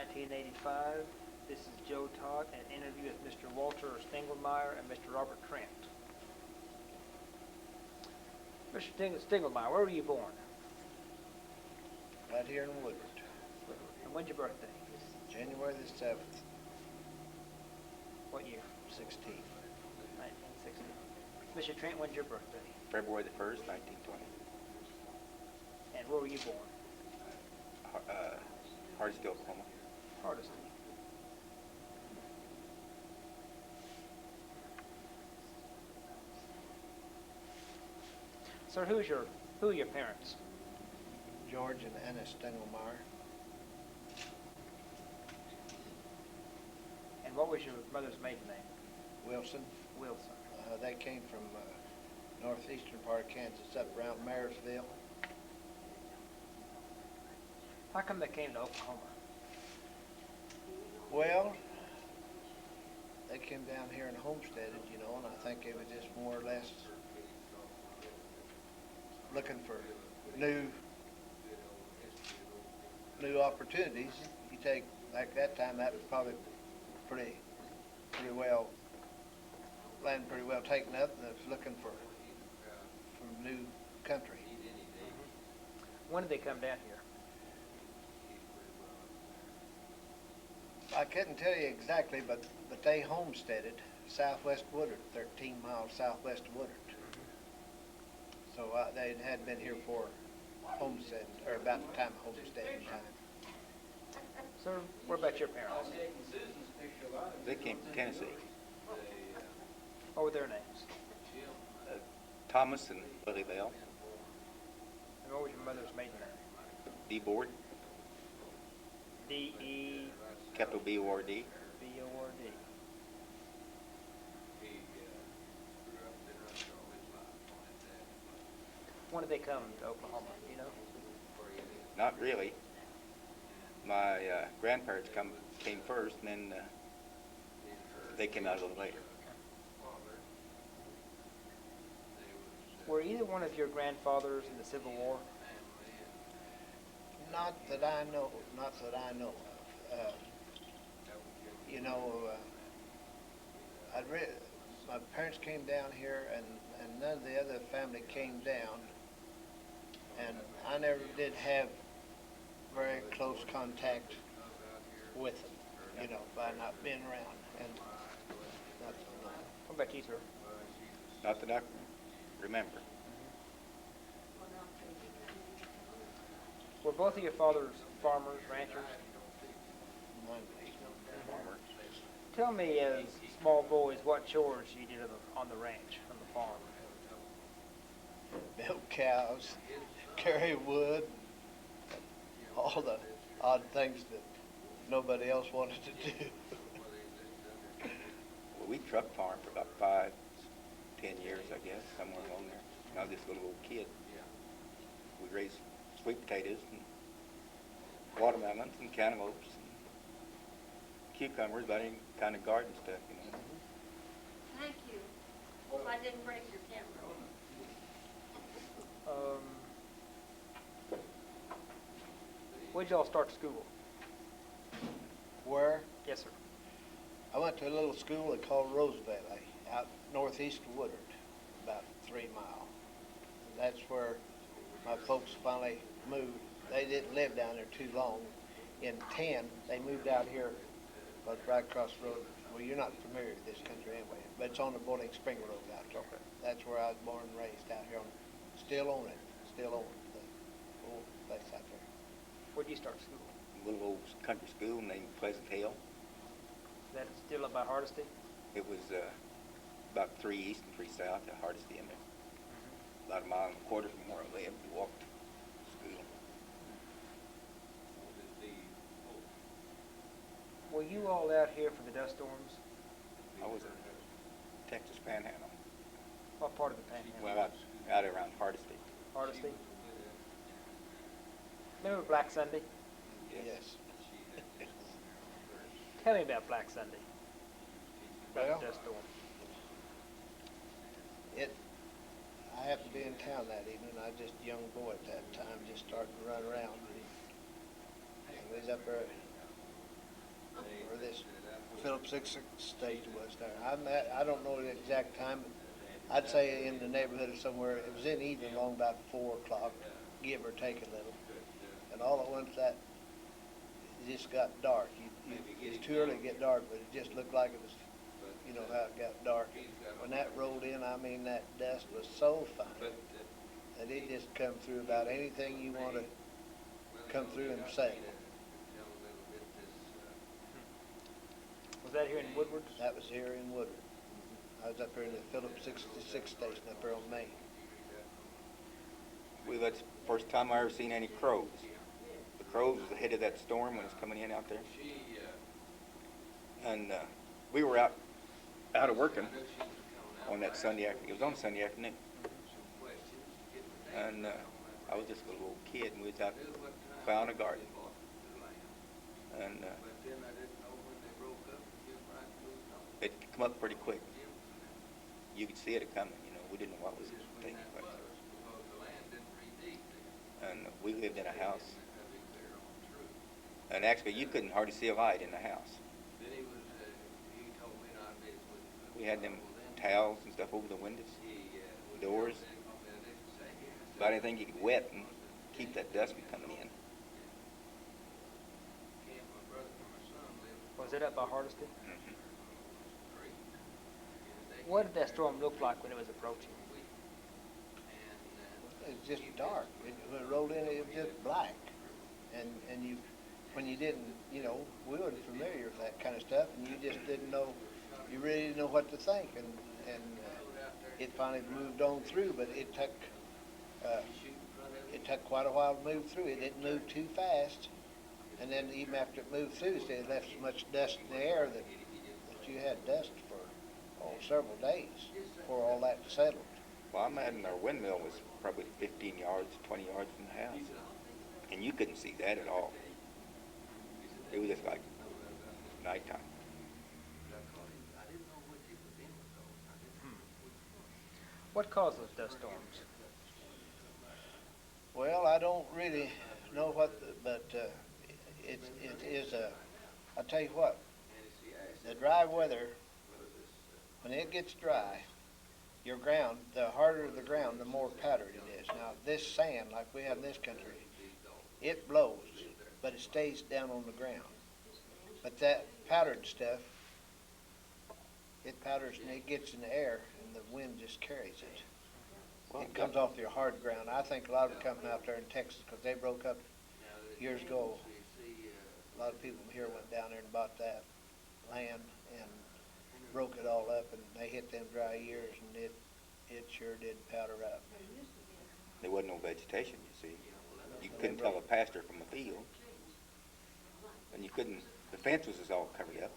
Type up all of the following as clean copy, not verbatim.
1985. This is Joe Todd, an interview with Mr. Walter Stenglemeir and Mr. Robert Trent. Mr. Stenglemeir, where were you born? Right here in Woodward. And when's your birthday? January the 7th, What year? 16. 1960. Mr. Trent, when's your birthday? February the 1st, 1920. And where were you born? Hardesty, Oklahoma. Hardesty. Sir, who are your parents? George and Anna Stenglemeir. And what was your mother's maiden name? Wilson. Wilson. They came from northeastern part of Kansas, up around Marysville. How come they came to Oklahoma? Well, they came down here and homesteaded, you know, and I think it was just more or less looking for new opportunities. You take, like that time, that was probably pretty well, land pretty well taken up, and it was looking for new country. When did they come down here? I couldn't tell you exactly, but they homesteaded southwest Woodward, 13 miles southwest of Woodward. So they had been here for homestead, or about the time of homesteading time. Sir, what about your parents? They came from Tennessee. What were their names? Thomas and Lily Bell. And what was your mother's maiden name? D-Board, D-E... capital B-O-R-D. B-O-R-D. When did they come to Oklahoma, do you know? Not really. My grandparents came first, and then they came out a little later. Were either one of your grandfathers in the Civil War? Not that I know, not that I know of. You know, my parents came down here, and none of the other family came down, and I never did have very close contact with them, you know, by not being around. And that's What about you, sir? Not that I can remember. Were both of your fathers farmers, ranchers? Farmer. Tell me, as small boys, what chores you did on the ranch, on the farm. milk cows, carry wood, all the odd things that nobody else wanted to do. Well, we truck farmed for about 5, 10 years, I guess, somewhere along there. And I was just a little old kid. We raised sweet potatoes and watermelons and cantaloupes and cucumbers, about any kind of garden stuff, you know. Thank you. Hope I didn't break your camera. Where'd y'all start school? Where? Yes, sir. I went to a little school they called Rose Valley, out northeast of Woodward, about 3 miles. That's where my folks finally moved. They didn't live down there too long. In 10, they moved out here, but right across the road. Well, you're not familiar with this country anyway, but it's on the Bowling Spring Road out there. Okay. That's where I was born and raised out here. Still own it, the old place out there. Where'd you start school? A little old country school named Pleasant Hill. Is that still up by Hardesty? It was about 3 east and 3 south of Hardesty in there. About a mile and a quarter from where I lived. We walked to school. Were you all out here for the dust storms? I was in Texas Panhandle. What part of the Panhandle? Well, out around Hardesty. Hardesty? Remember Black Sunday? Yes. Tell me about Black Sunday. About Well, the dust storm. I happened to be in town that evening. I was just a young boy at that time, just starting to run around. And we was up there where this Phillips 66 stage was there. I don't know the exact time, but I'd say in the neighborhood of somewhere, it was in evening along about 4 o'clock, give or take a little. And all at once that it just got dark. It's too early to get dark, but it just looked like it was, you know, how it got dark. When that rolled in, I mean, that dust was so fine that it just come through about anything you want to come through and say. Was that here in Woodward? That was here in Woodward. I was up here in the Phillips 66 station up there on Main. Well, that's the first time I ever seen any crows. The crows was ahead of that storm when it's coming in out there. And we were out of working on that Sunday afternoon. It was on Sunday afternoon. And I was just a little kid, and we was out plowing a garden. And it come up pretty quick. You could see it coming, you know. We didn't know what was taking place. And we lived in a house. And actually, you couldn't hardly see a light in the house. We had them towels and stuff over the windows, doors, about anything you could wet and keep that dust from coming in. Was it up by Hardesty? What did that storm look like when it was approaching? It was just dark. When it rolled in, it was just black. And you, when you didn't, you know, we weren't familiar with that kind of stuff, and you just didn't know, you really didn't know what to think. And it finally moved on through, but it took quite a while to move through. It didn't move too fast. And then even after it moved through, it left so much dust in the air that you had dust for several days before all that settled. Well, I imagine our windmill was probably 15 yards, 20 yards from the house. And you couldn't see that at all. It was just like nighttime. What caused those dust storms? Well, I don't really know what, but it is I'll tell you what, the dry weather, when it gets dry, your ground, the harder the ground, the more powdered it is. Now, this sand, like we have in this country, it blows, but it stays down on the ground. But that powdered stuff, it powders and it gets in the air, and the wind just carries it. It comes off your hard ground. I think a lot of it comes out there in Texas because they broke up years ago. A lot of people here went down there and bought that land and broke it all up, and they hit them dry years, and it sure did powder up. There wasn't no vegetation, you see. You couldn't tell a pasture from a field. And you couldn't, the fence was all covered up.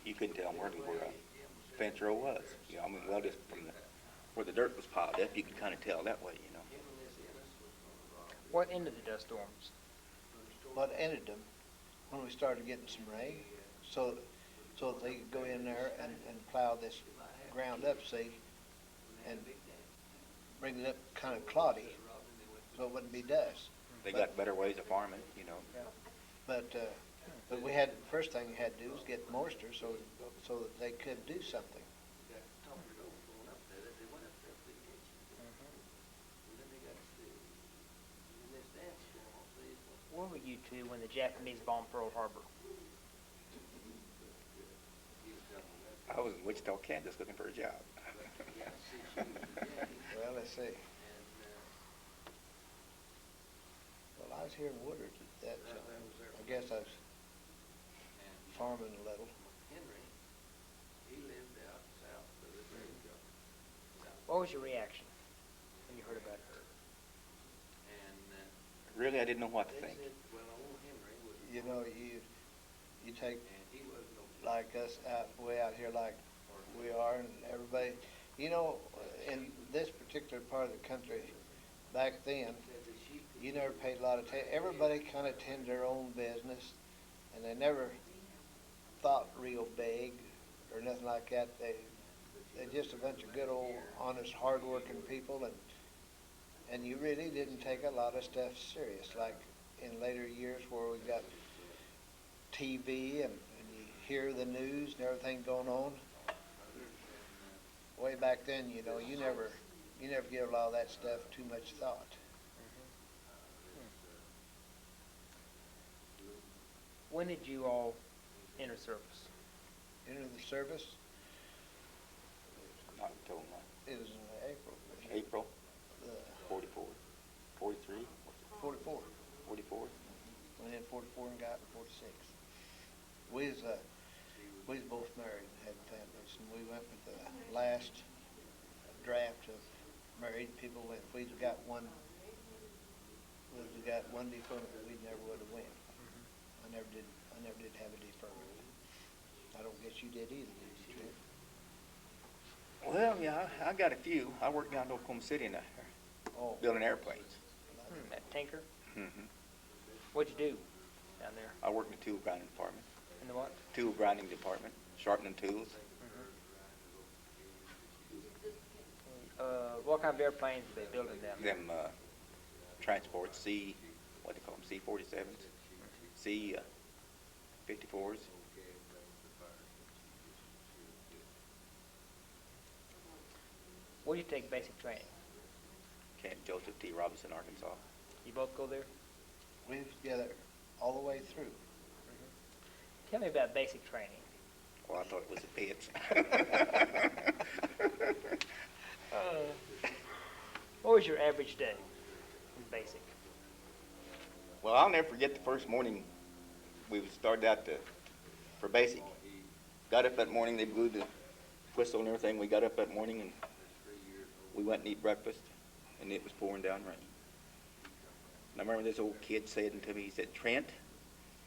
You couldn't tell where a fence row was. You know, I mean, well, just from where the dirt was piled up, you could kind of tell that way, you know. What ended the dust storms? What ended them, when we started getting some rain, so that they could go in there and plow this ground up, see, and bring it up kind of cloddy, so it wouldn't be dust. They got better ways of farming, you know. But we had, first thing we had to do was get moisture so that they could do something. Where were you two when the Japanese bombed Pearl Harbor? I was in Wichita, Kansas looking for a job. Well, let's see. Well, I was here in Woodward at that time. I guess I was farming a little. What was your reaction when you heard about it? Really, I didn't know what to think. You know, you take like us way out here like we are, and everybody, you know, in this particular part of the country, back then, you never paid a lot of attention. Everybody kind of tended their own business, and they never thought real big or nothing like that. They're just a bunch of good old, honest, hard-working people, and you really didn't take a lot of stuff serious, like in later years where we got TV and you hear the news and everything going on. Way back then, you know, you never give a lot of that stuff too much thought. When did you all enter service? Into the service, Not until it was in April. April, Uh, 44, 43, 44. 44. Went in 44 and got in 46. We was both married and had families, and we went with the last draft of married people. If we'd got one deferment, we never would have went. I never did have a deferment. I don't guess you did either, did you, Trent? Well, yeah, I got a few. I worked down in Oklahoma City in Oh, building airplanes. At Tinker? Mm-hmm. What'd you do down there? I worked in the tool grinding department. In the what? Tool grinding department, sharpening tools. What kind of airplanes are they building down there? Them transports, what they call them, C-47s, C-54s. Where do you take basic training? Camp Joseph T. Robinson, Arkansas. You both go there? we was together all the way through. Tell me about basic training. Well, I thought it was the pits. What was your average day in basic? Well, I'll never forget the first morning we started out for basic. Got up that morning, they blew the whistle and everything. We got up that morning and we went and eat breakfast, and it was pouring down rain. And I remember this old kid saying to me, he said, "Trent,"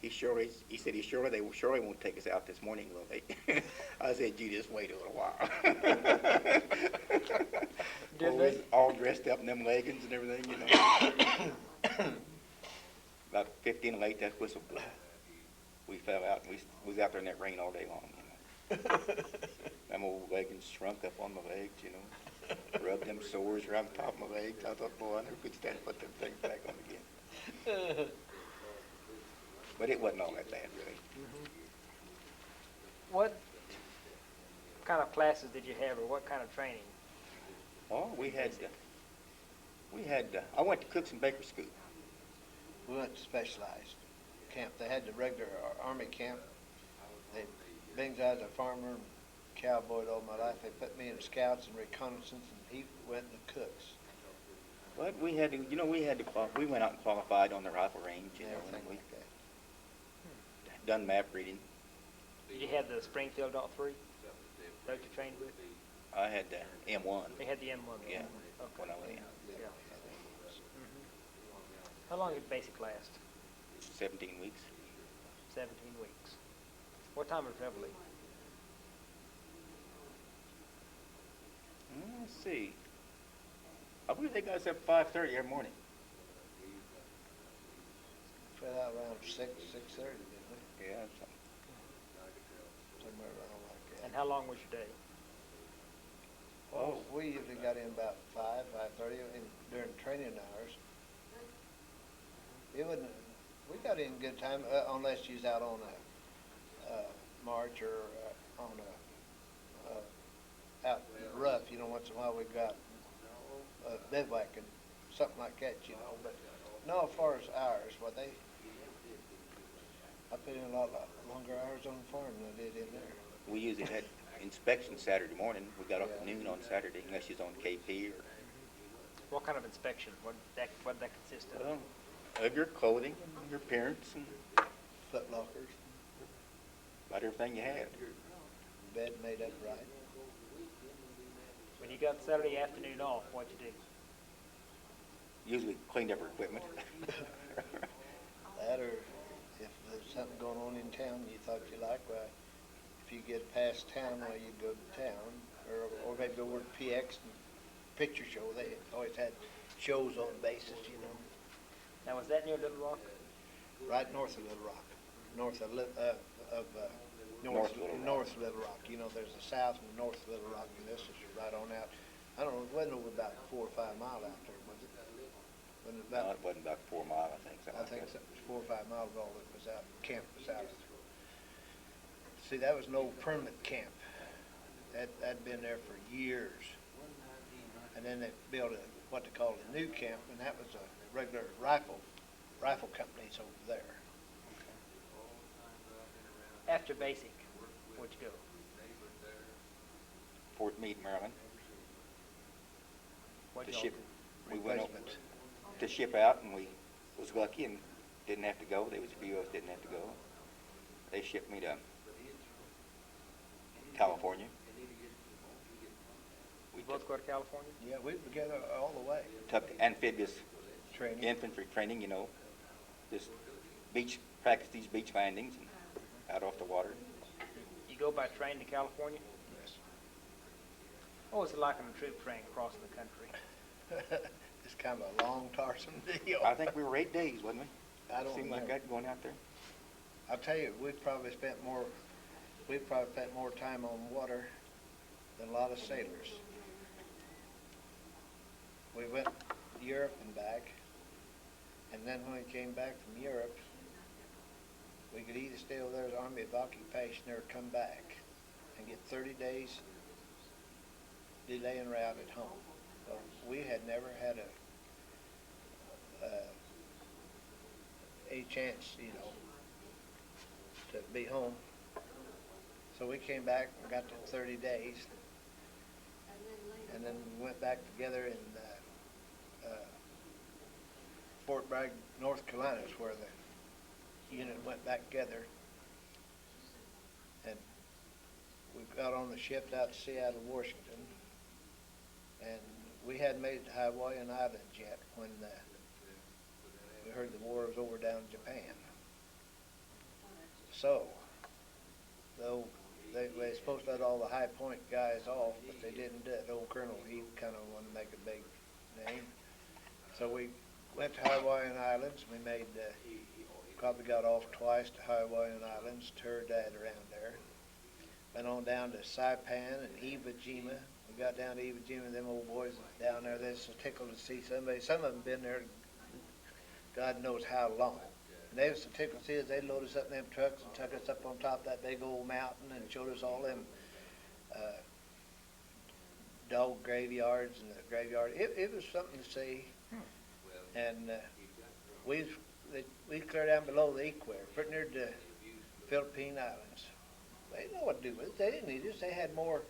they surely won't take us out this morning, will they? I said, "You just wait a little while." Did We they? was all dressed up in them leggings and everything, you know. About 15 late, that whistle blew. We fell out, and we was out there in that rain all day long, you know. Them old leggings shrunk up on my legs, you know. Rubbed them sores around the top of my legs. I thought, boy, I never could stand to put them things back on again. But it wasn't all that bad, really. What kind of classes did you have, or what kind of training? Oh, I went to Cooks and Baker School. We went to specialized camp. They had the regular Army camp. Being I was a farmer and cowboy all my life, they put me in scouts and reconnaissance, and he went in the Cooks. But we went out and qualified on the rifle range, you know, and Everything we like that. done map reading. Did you have the Springfield .3? That you trained with? I had the M1. They had the M1. Yeah, Okay. when I went in. Yeah. How long did basic last? 17 weeks. 17 weeks. What time was reveille? Let's see. I believe they got us up 5:30 every morning. Fell out around 6:30, didn't we? Yeah, Somewhere around like that. And how long was your day? Well, we usually got in about 5:30 during training hours. It wouldn't. We got in good time unless you was out on a march or on out rough. You know, once in a while we got bivouac and something like that. You know, but no, as far as hours, I put in a lot longer hours on the farm than I did in there. we usually had inspection Saturday morning. We got off at noon on Saturday, unless you was on KP or. What kind of inspection? What did that consist of? Well, of your clothing, and your appearance, and Foot lockers, about everything you had. bed made up right. When you got Saturday afternoon off, what'd you do? Usually cleaned up our equipment. That, or if there's something going on in town you thought you liked, well, if you get past town, well, you'd go to town, or maybe go over to PX and picture show. They always had shows on bases, you know, Now, was that near Little Rock? right north of Little Rock, north of Little Rock. You know, there's the south and north of Little Rock, and this is right on out. I don't know, it wasn't over about 4 or 5 miles out there, was it? Wasn't it No, about, it wasn't about 4 miles, I think. I think it was 4 or 5 miles all that was out, camp was out See, that was an old permanent camp. That'd been there for years. And then they built what they called a new camp, and that was a regular rifle companies over there. After basic, where'd you go? Fort Meade, Maryland. What'd To y'all ship, do? we went up Replacement. to ship out, and we was lucky and didn't have to go. There was a few of us didn't have to go. They shipped me to California. We You both go to California? Yeah, we were together all the way. took amphibious Training. infantry training, you know, just practice these beach landings and out off the water. You go by train to California? Yes. What was it like on a troop train crossing the country? It's kind of a long, tiresome deal. I think we were 8 days, wasn't we? I don't Seemed like remember. that going out there. I'll tell you, we probably spent more time on water than a lot of sailors. We went to Europe and back, and then when we came back from Europe, we could either stay over there as Army of Occupation or come back and get 30 days delay en route at home. So we had never had a chance, you know, to be home. So we came back and got to 30 days, and then we went back together in Fort Bragg, North Carolina, is where the unit went back together. And we got on the ship out to Seattle, Washington, and we hadn't made it to Hawaiian Islands yet when we heard the war was over down in Japan. So, though they were supposed to let all the high point guys off, but they didn't do it. Old Colonel, he kind of wanted to make a big name. So we went to Hawaiian Islands. We made, probably got off twice to Hawaiian Islands, toured that around there. Went on down to Saipan and Iwo Jima. We got down to Iwo Jima, them old boys down there, they're so tickled to see somebody. Some of them been there God knows how long. And they was so tickled to see us, they loaded us up in them trucks and took us up on top of that big old mountain and showed us all them dog graveyards and the graveyard. It was something to see. And we clear down below the equator, pretty near the Philippine Islands. They didn't know what to do with it. They didn't need us. They had more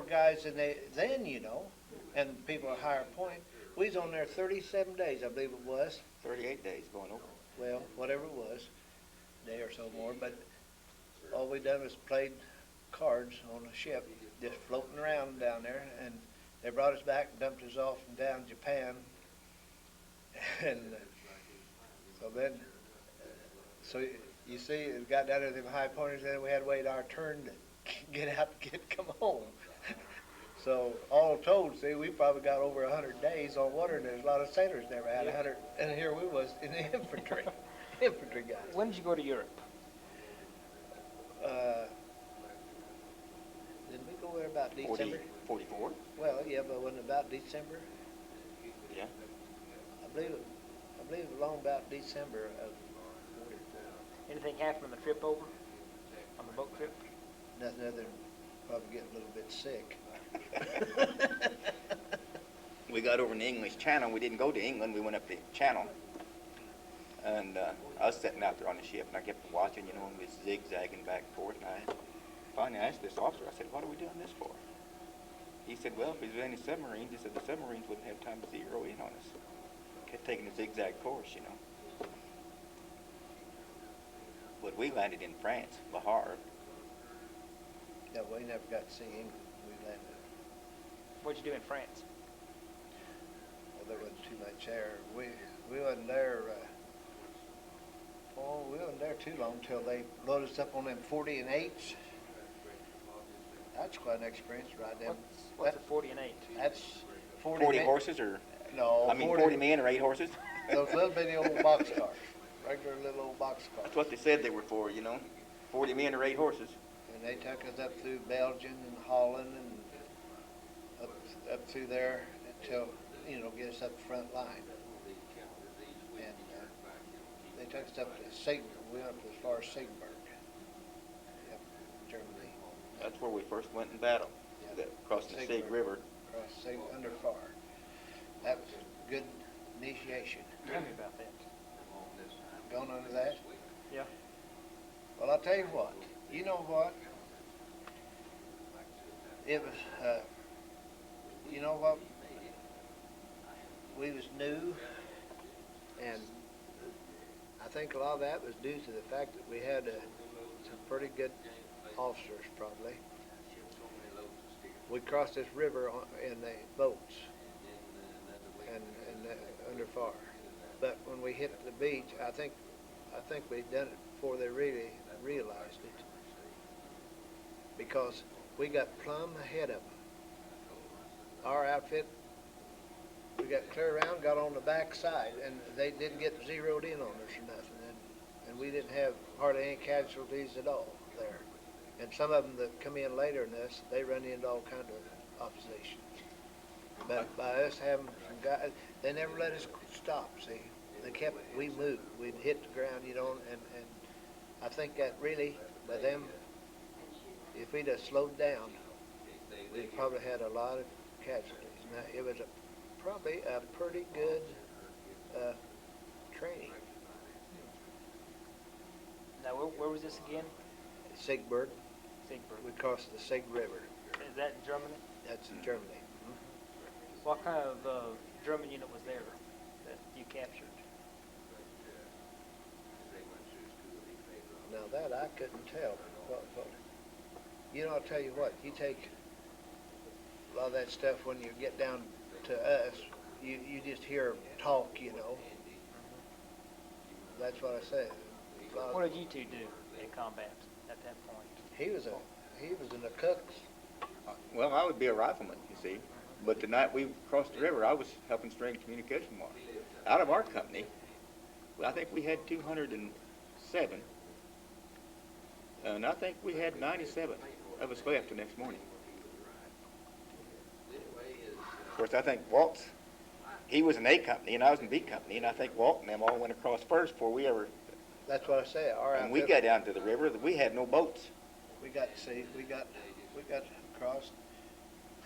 guys than then, you know, and people at higher point. We was on there 37 days, I believe it was. 38 days going over. Well, whatever it was, a day or so more. But all we done was played cards on a ship, just floating around down there. And they brought us back and dumped us off and down Japan. And so you see, it got down to them high pointers, and then we had to wait our turn to get out to come home. So all told, see, we probably got over 100 days on water, and there's a lot of sailors never had 100, and here we was in the infantry guys. When did you go to Europe? Didn't we go there about December? 44? Well, yeah, but wasn't it about December? Yeah. I believe it was along about December of 44. Anything happened on the trip over? On the boat trip? Nothing other than probably getting a little bit sick. We got over in the English Channel. We didn't go to England. We went up the Channel. And I was sitting out there on the ship, and I kept watching, you know, and we was zigzagging back and forth. And I finally asked this officer, I said, what are we doing this for? He said, well, if there's any submarines, he said the submarines wouldn't have time to zero in on us. Kept taking a zigzag course, you know. But we landed in France, Le Havre. No, we never got to see England. We landed. What'd you do in France? Well, there wasn't too much there. We wasn't there. We wasn't there too long till they loaded us up on them 40 and 8s. That's quite an experience, right there. What's a 40 and 8? That's 40 horses, or No, I mean 40 men or 8 horses? Those little bitty old box cars, regular little old box cars. That's what they said they were for, you know. 40 men or 8 horses. And they took us up through Belgium and Holland and up through there until, you know, get us up the front line. And they took us up to Sigmund. We went up as far as Sigmund. Yep. Germany. That's where we first went in battle, crossing the Sig River. Across Sig under far. That was a good initiation. Tell me about that. Going under that? Yeah. Well, I'll tell you what. You know what? It was, you know what? We was new, and I think a lot of that was due to the fact that we had some pretty good officers, probably. We crossed this river in the boats and under far. But when we hit the beach, I think we'd done it before they really realized it, because we got plumb ahead of them. Our outfit, we got clear around, got on the back side, and they didn't get zeroed in on us or nothing, and we didn't have hardly any casualties at all there. And some of them that come in later than us, they run into all kind of opposition. But by us having some guys, they never let us stop, see. We moved, we'd hit the ground, you know, and I think that really, by them, if we'd have slowed down, we'd probably had a lot of casualties. Now, it was probably a pretty good training. Now, where was this again? Siegburg. Siegburg. We crossed the Sig River. Is that in Germany? That's in Germany. What kind of German unit was there that you captured? Now that I couldn't tell. You know, I'll tell you what, you take a lot of that stuff when you get down to us, you just hear talk, you know. That's what I said. What did you two do in combat at that point? He was in the cooks. Well, I would be a rifleman, you see. But the night we crossed the river, I was helping string communication wire. Out of our company, well, I think we had 207. And I think we had 97 of us left the next morning. Of course, I think Walt's, he was in A company and I was in B company, and I think Walt and them all went across first before we ever. That's what I say. And we got down to the river, we had no boats. We got across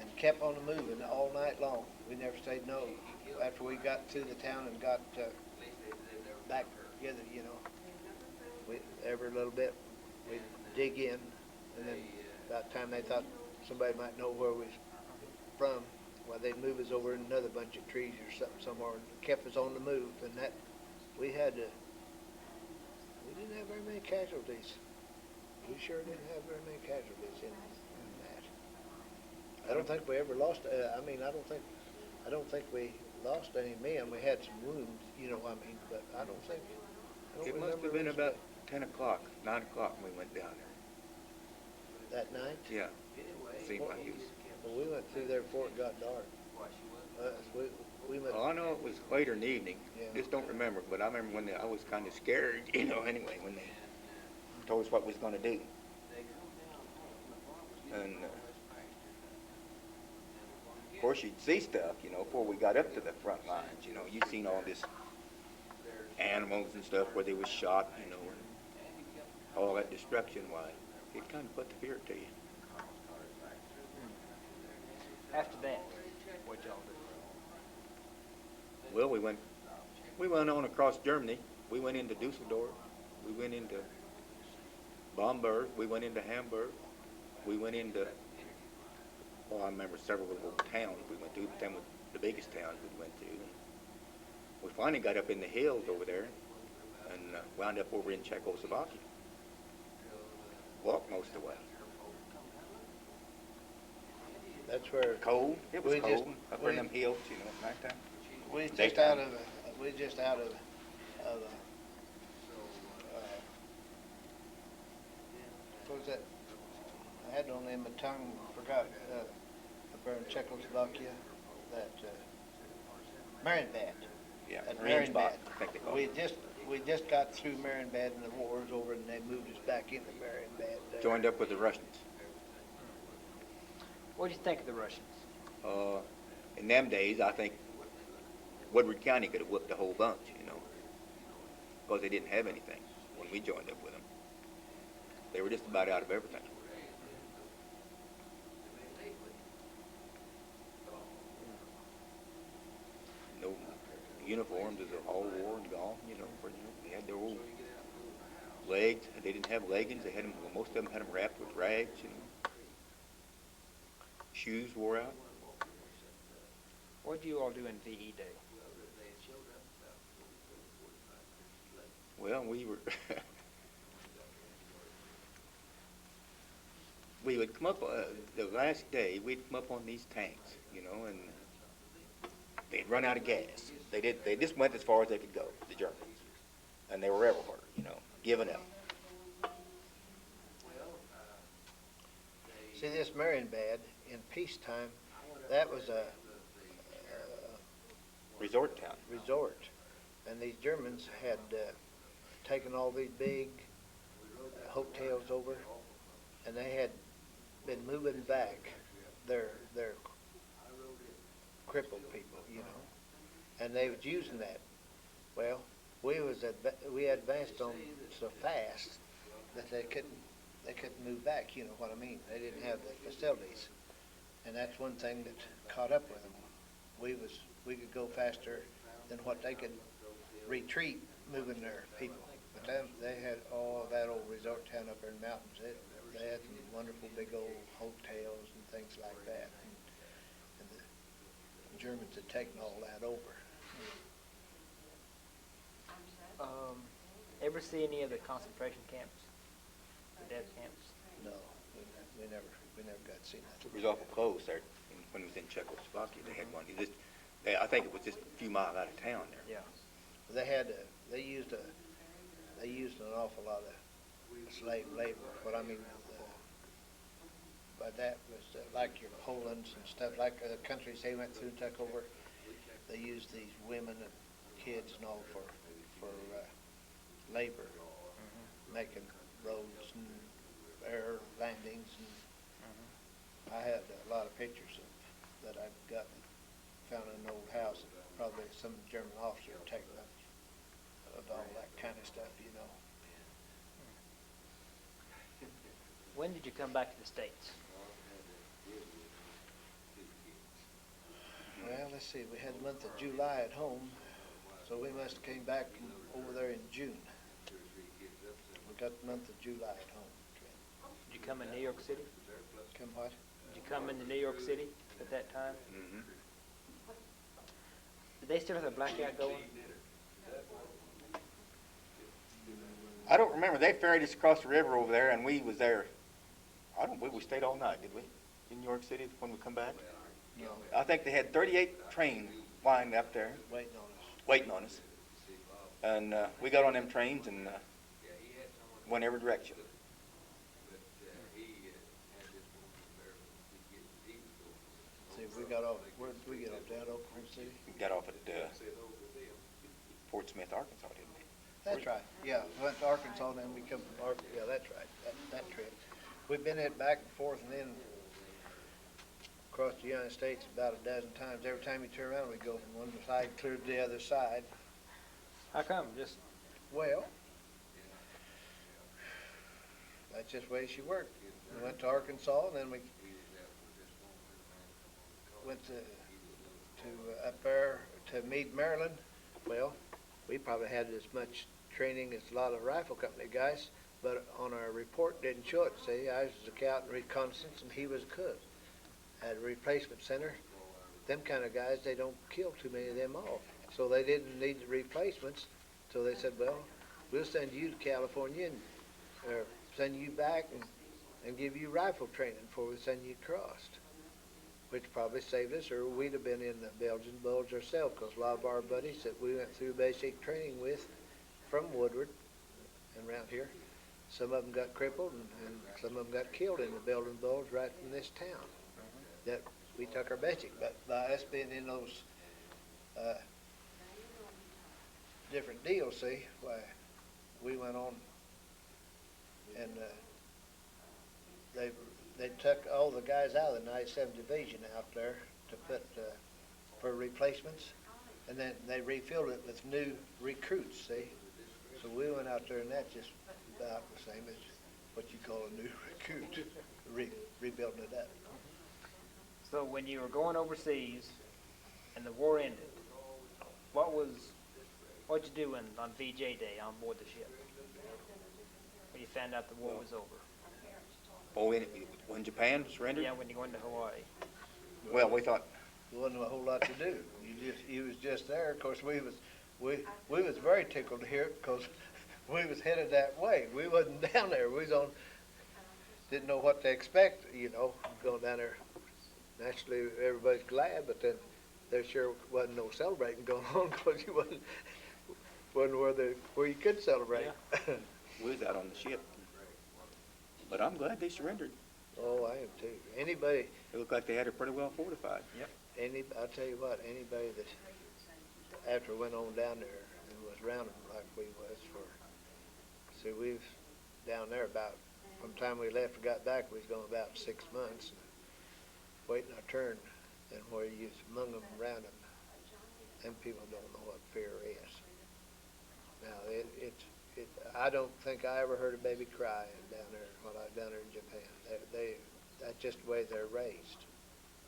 and kept on the moving all night long. We never stayed no. After we got to the town and got back together, you know, every little bit we'd dig in, and then about the time they thought somebody might know where we was from, well, they'd move us over in another bunch of trees or something somewhere, and kept us on the move. And that we didn't have very many casualties. We sure didn't have very many casualties in that. I don't think we ever lost. I don't think we lost any men. We had some wounds, you know what I mean. But I don't think. It must have been about 10 o'clock, 9 o'clock when we went down there. That night? Yeah. Seemed like it was. Well, we went through there before it got dark. We went. Well, I know it was later in the evening. Yeah. Just don't remember, but I remember when I was kind of scared, you know, anyway, when they told us what we was going to do. And, of course, you'd see stuff, you know, before we got up to the front lines. You know, you'd seen all this animals and stuff where they was shot, you know, and all that destruction. Why, it kind of put the fear to you. After that, what y'all do? Well, we went on across Germany. We went into Dusseldorf. We went into Bamberg. We went into Hamburg. We went into, well, I remember several little towns we went to. Them were the biggest towns we went to. And we finally got up in the hills over there and wound up over in Czechoslovakia. Walked most of the way. That's where Cold. It was we cold just- up we- in them hills, you know, at nighttime. we just Daytime. out of what was that? I had it on the end of my tongue, forgot, up there in Czechoslovakia, that Marienbad. Yeah, At Marienbad, Marienbad. I think they call it. We just got through Marienbad and the war was over, and they moved us back into Marienbad. Joined up with the Russians. What did you think of the Russians? In them days, I think Woodward County could have whooped a whole bunch, you know, because they didn't have anything when we joined up with them. They were just about out of everything. uniforms as a all wore and gone, you know, where, they had their old legs. They didn't have leggings. They had them, well, most of them had them wrapped with rags, you know. Shoes wore out. What did you all do in VE Day? Well, we were, we would come up, the last day, we'd come up on these tanks, you know, and they'd run out of gas. They just went as far as they could go, the Germans. And they were everywhere, you know, giving up. See, this Marienbad in peacetime, that was a Resort town. resort. And these Germans had taken all these big hotels over, and they had been moving back their crippled people, you know, and they was using that. Well, we advanced on so fast that they couldn't move back. You know what I mean? They didn't have the facilities, and that's one thing that caught up with them. We could go faster than what they could retreat, moving their people. But then they had all that old resort town up there in the mountains. They had some wonderful big old hotels and things like that. And the Germans had taken all that over. Ever see any of the concentration camps, the death camps? No, we never got to see that. It was awful close there when it was in Czechoslovakia. They had one. I think it was just a few miles out of town there. Yeah. They used an awful lot of slave labor. What I mean by that was like your Polands and stuff, like the countries they went through and took over. They used these women and kids and all for labor, making roads and air landings. And I had a lot of pictures that I've got found in an old house. Probably some German officer taking up of all that kind of stuff, you know. When did you come back to the States? Well, let's see. We had the month of July at home, so we must have came back from over there in June. We got the month of July at home. Did you come in New York City? Come what? Did you come into New York City at that time? Mm-hmm. Did they still have the blackout going? I don't remember. They ferried us across the river over there, and we was there. I don't believe we stayed all night, did we? In New York City when we come back? No, I think they had 38 trains lined up there, waiting on us. And we got on them trains and went every direction. See, we got off. Where did we get off? Down Oklahoma City. We got off at Fort Smith, Arkansas, didn't we? That's right. Yeah, we went to Arkansas, and then we come from Arkansas. Yeah, that's right. That trip. We've been heading back and forth, and then across the United States about a dozen times. Every time we turn around, we go from one side clear to the other side. How come? Just Well, that's just the way she worked. We went to Arkansas, and then we went to up there to Meade, Maryland. Well, we probably had as much training as a lot of rifle company guys, but on our report didn't show it. See, I was a scout in reconnaissance, and he was a cook. At a replacement center, them kind of guys, they don't kill too many of them off. So they didn't need the replacements. So they said, well, we'll send you to California and or send you back and give you rifle training before we send you across, which probably saved us, or we'd have been in the Belgian Bulge ourselves, because a lot of our buddies that we went through basic training with from Woodward and around here, some of them got crippled and some of them got killed in the Belgian Bulge right in this town. That we took our basic, but by us being in those different deals, see, why we went on and they took all the guys out of the 97th Division out there to put for replacements, and then they refilled it with new recruits, see. So we went out there, and that's just about the same as what you call a new recruit, rebuilding it up. so when you were going overseas and the war ended, What'd you do on VJ Day on board the ship? When you found out the war was over? Oh, when Japan surrendered? Yeah, when you went to Hawaii. Well, we thought, There wasn't a whole lot to do. You was just there. Of course, we was very tickled to hear it because we was headed that way. We wasn't down there. We was didn't know what to expect, going down there. Naturally, everybody's glad, but then there sure wasn't no celebrating going on because you wasn't where you could celebrate. Yeah. we was out on the ship. But I'm glad they surrendered. Oh, I am too. Anybody, It looked like they had it pretty well fortified. Yep. I'll tell you what, anybody that after went on down there and was around them like we was see, we was down there from the time we left and got back, we was going about 6 months, waiting our turn, and where you was among them, around them, them people don't know what fear is. Now, I don't think I ever heard a baby cry down there while I was down there in Japan. That's just the way they're raised.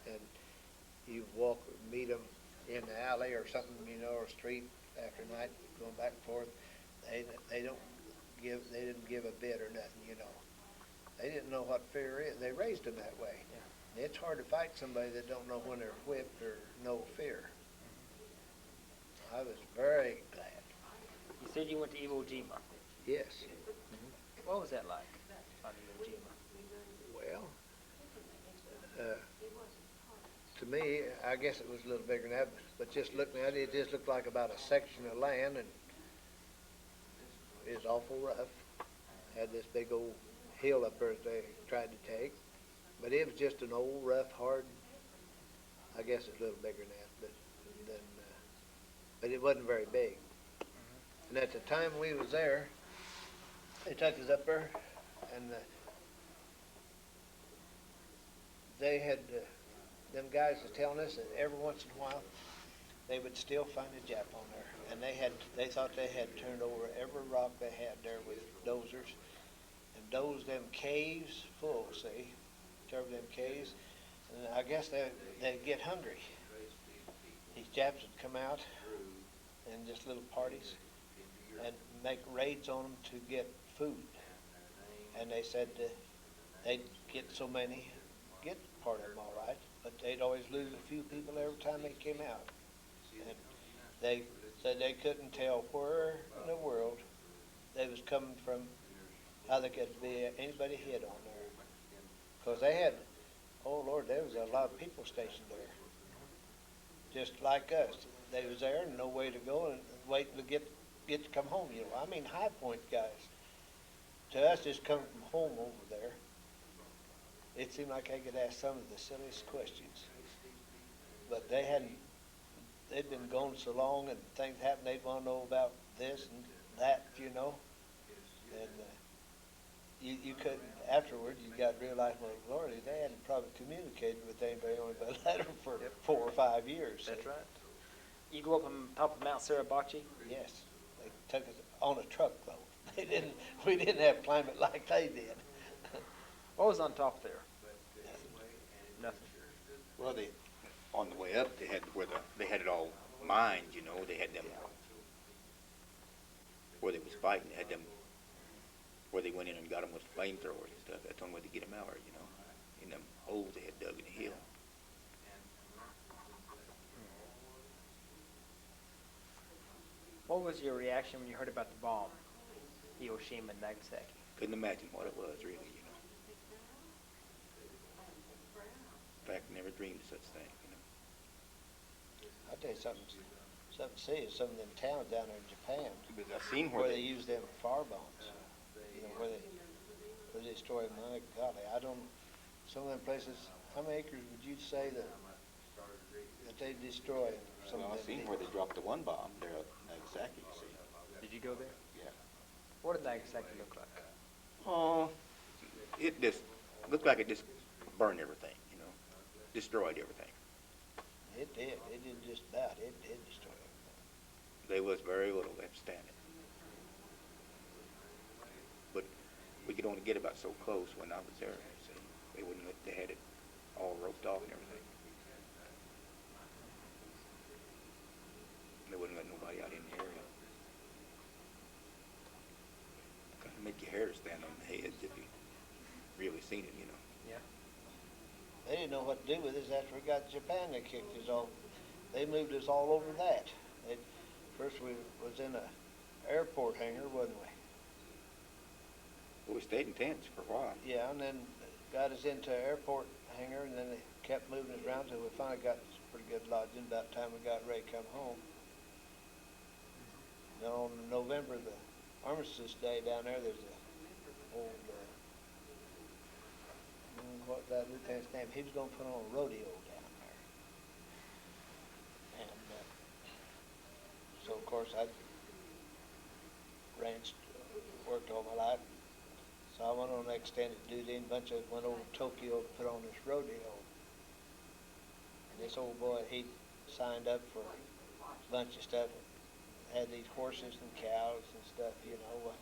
And you meet them in the alley or something, or street after night, going back and forth. They didn't give a bit or nothing, They didn't know what fear is. They raised them that way. Yeah. It's hard to fight somebody that don't know when they're whipped or know fear. I was very glad. You said you went to Iwo Jima. Yes. What was that like on Iwo Jima? Well, to me, I guess it was a little bigger than that, but just looking at it, it just looked like about a section of land, and it was awful rough. Had this big old hill up there that they tried to take, but it was just an old, rough, hard, I guess it's a little bigger than that, but it wasn't very big. And at the time we was there, they took us up there, and they had, them guys was telling us that every once in a while, they would still find a Jap on there. And they thought they had turned over every rock they had there with dozers, and dozed them caves full, see, covered them caves. And I guess they'd get hungry. These Japs would come out in just little parties and make raids on them to get food. And they said they'd get so many, get part of them all right, but they'd always lose a few people every time they came out. And they said they couldn't tell where in the world they was coming from, how they could be anybody hid on there. Because they had, oh Lord, there was a lot of people stationed there. Just like us. They was there and no way to go and waiting to get to come home, I mean, High Point guys. To us, just coming from home over there, it seemed like I could ask some of the silliest questions. But they'd been gone so long and things happened, they'd want to know about this and that, And you couldn't, afterward, you got to realize, well, Lord, they hadn't probably communicated with anybody only by letter for 4 or 5 years. That's right. You go up on top of Mount Suribachi? Yes. They took us on a truck, though. We didn't have climate like they did. What was on top there? Nothing. Well, on the way up, they had they had it all mined, They had them where they was fighting. They had them where they went in and got them with flamethrowers and stuff. That's the only way to get them out, in them holes they had dug in the hill. What was your reaction when you heard about the bomb, Hiroshima and Nagasaki? Couldn't imagine what it was, really, In fact, never dreamed of such thing, I'll tell you something serious. Some of them towns down there in Japan, Because I've seen where they use them fire bombs, where they destroy, my golly, I don't, some of them places, how many acres would you say that they destroy some Well, of I've them? seen where they dropped the one bomb there at Nagasaki, you see. Did you go there? Yeah. What did Nagasaki look like? Oh, it just looked like it just burned everything, destroyed everything. It did. It did just about. It did destroy everything. There was very little left standing. But we could only get about so close when I was there, you see. They had it all roped off and everything. They wouldn't let didn't know what to do with us after we got to Japan. They kicked us off. They moved us all over that. First we was in a airport hangar, wasn't we? Well, we stayed in tents for a while. Yeah, and then got us into an airport hangar, and then they kept moving us around until we finally got pretty good lodging about the time we got ready to come home. And on November, the Armistice Day down there, there's a old, what was that lieutenant's name? He was going to put on a rodeo down there. And so, of course, I ranched, worked all my life. So I went on extended duty, and a bunch of us went over to Tokyo to put on this rodeo. And this old boy, he signed up for a bunch of stuff. Had these horses and cows and stuff, you know.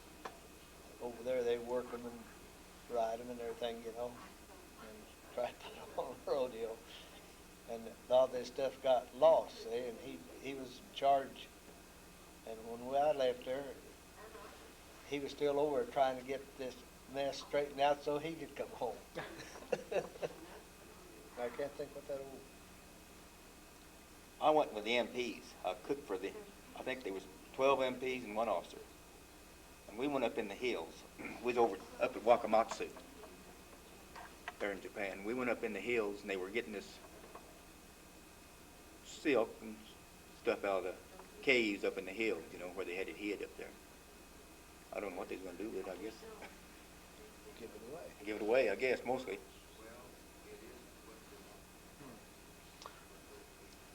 Over there, they work them and ride them and everything, you know, and try to put them on a rodeo. And all this stuff got lost, see, and he was in charge. And when I left there, he was still over trying to get this mess straightened out so he could come home. I can't think what that old... I went with the MPs. I cooked for I think there was 12 MPs and 1 officer. And we went up in the hills. We was up at Wakamatsu, there in Japan. We went up in the hills, and they were getting this silk and stuff out of the caves up in the hills, you know, where they had it hid up there. I don't know what they was going to do with it, I guess. Give it away. Give it away, I guess, mostly.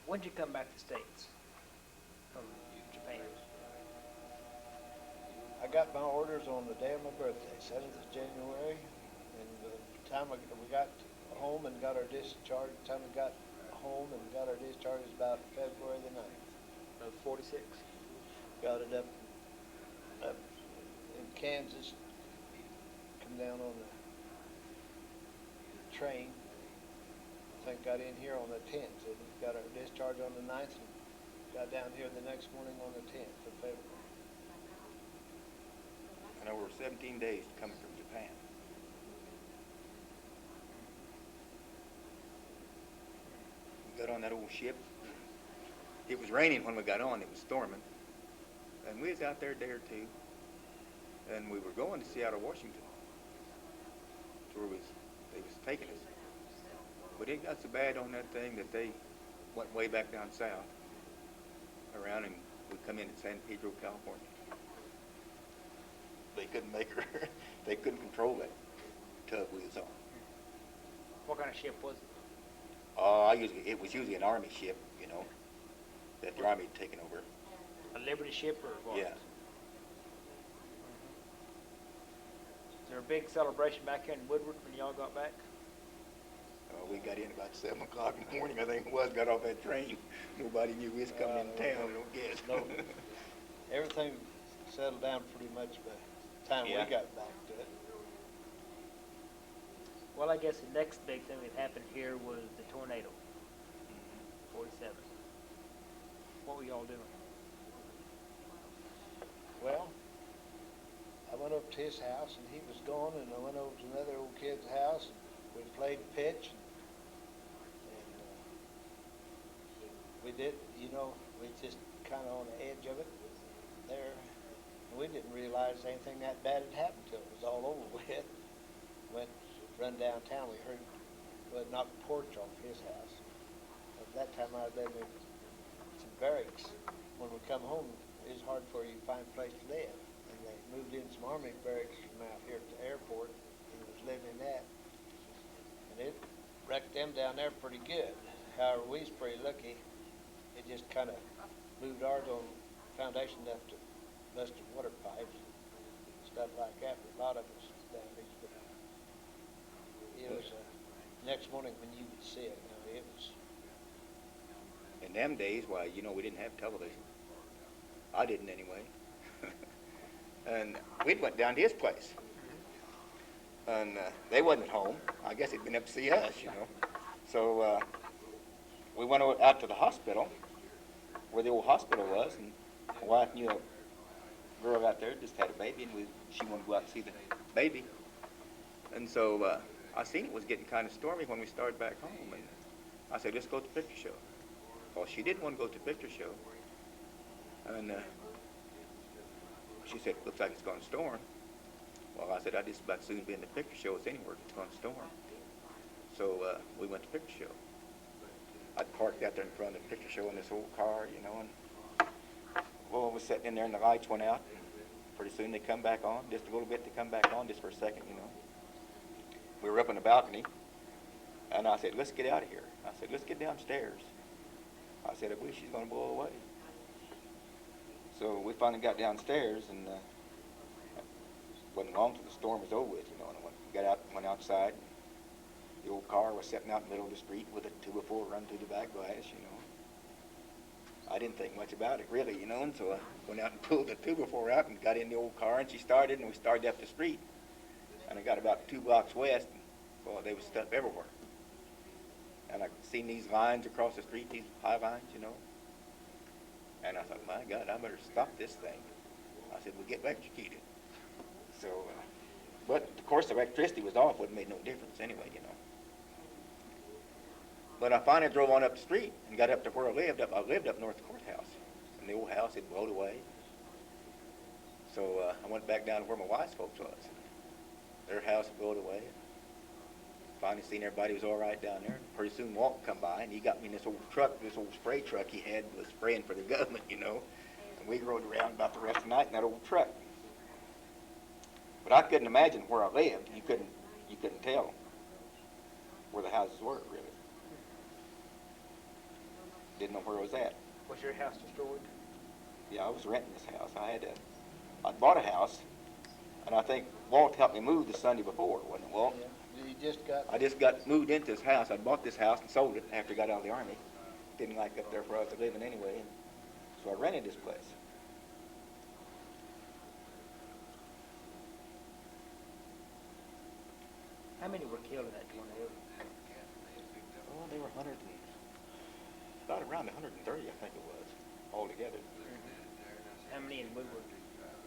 When did you come back to the States from Japan? I got my orders on the day of my birthday, 7th of January, and the time we got home and got our discharge, the time we got home and got our discharge was about February the 9th. Of 46. Got it up in Kansas, come down on the train. I think got in here on the 10th, and we got our discharge on the 9th, and got down here the next morning on the 10th of February. And over 17 days coming from Japan. We got on that old ship. It was raining when we got on. It was storming. And we was out there a day or two. And we were going to Seattle, Washington. To where they was taking us. But it got so bad on that thing that they went way back down south. Around, and we come in at San Pedro, California. They couldn't make her. They couldn't control that tub we was on. What kind of ship was it? It was usually an Army ship, you know, that the Army had taken over. A Liberty ship or what? Yeah. Is there a big celebration back here in Woodward when y'all got back? We got in about 7 o'clock in the morning, I think it was, got off that train. Nobody knew we was coming into town, I don't guess. No. Everything settled down pretty much by the time we got back to it. Well, I guess the next big thing that happened here was the tornado. 47. What were y'all doing? Well, I went up to his house, and he was gone, and I went over to another old kid's house, and we played pitch, and we did, you know, we just kind of on the edge of it there. And we didn't realize anything that bad had happened till it was all over with. Went run downtown, we heard, well, knocked the porch off his house. At that time I was living in some barracks. When we come home, it was hard for you to find a place to live. And they moved in some Army barracks from out here at the airport, and was living in that. And it wrecked them down there pretty good. However, we was pretty lucky. It just kind of moved ours on foundation enough to bust the water pipes and stuff like that. But a lot of us damaged. But it was next morning when you could see it. Now it was. In them days, why, you know, we didn't have television. I didn't anyway. And we'd went down to his place. And they wasn't at home. I guess they'd been up to see us, you know. So we went out to the hospital, where the old hospital was, and my wife knew a girl out there just had a baby, and she wanted to go out and see the baby. And so I seen it was getting kind of stormy when we started back home, and I said, let's go to the picture show. Well, she didn't want to go to the picture show, and she said, looks like it's going to storm. Well, I said, I'd just about soon be in the picture show as anywhere it's going to storm. So we went to the picture show. I parked out there in front of the picture show in this old car, you know, and well, I was sitting in there and the lights went out. Pretty soon they come back on, just a little bit to come back on, just for a second, you know. We were up on the balcony, and I said, let's get out of here. I said, let's get downstairs. I said, I believe she's going to blow away. So we finally got downstairs, and wasn't long till the storm was over with, you know, and I went outside. The old car was sitting out in the middle of the street with a 2x4 run through the back glass, you know. I didn't think much about it, really, you know, and so I went out and pulled the 2x4 out and got in the old car, and she started, and we started up the street. And I got about 2 blocks west, and, well, there was stuff everywhere. And I seen these lines across the street, these high lines, you know. And I thought, my God, I better stop this thing. I said, we'll get electrocuted. So, but of course the electricity was off, wouldn't make no difference anyway, you know. But I finally drove on up the street and got up to where I lived. I lived up north of the courthouse. And the old house had blown away. So I went back down to where my wife's folks was. Their house had blown away. Finally seen everybody was all right down there. Pretty soon Walt come by, and he got me in this old truck, this old spray truck he had, was spraying for the government, you know. And we rode around about the rest of the night in that old truck. But I couldn't imagine where I lived. You couldn't tell where the houses were, really. Didn't know where it was at. Was your house destroyed? Yeah, I was renting this house. I bought a house, and I think Walt helped me move the Sunday before, wasn't it, Walt? Yeah. I just got moved into this house. I bought this house and sold it after I got out of the Army. Didn't like up there where I was living anyway, and so I rented this place. How many were killed in that tornado? Oh, they were about around 130, I think it was, altogether. How many in Woodward?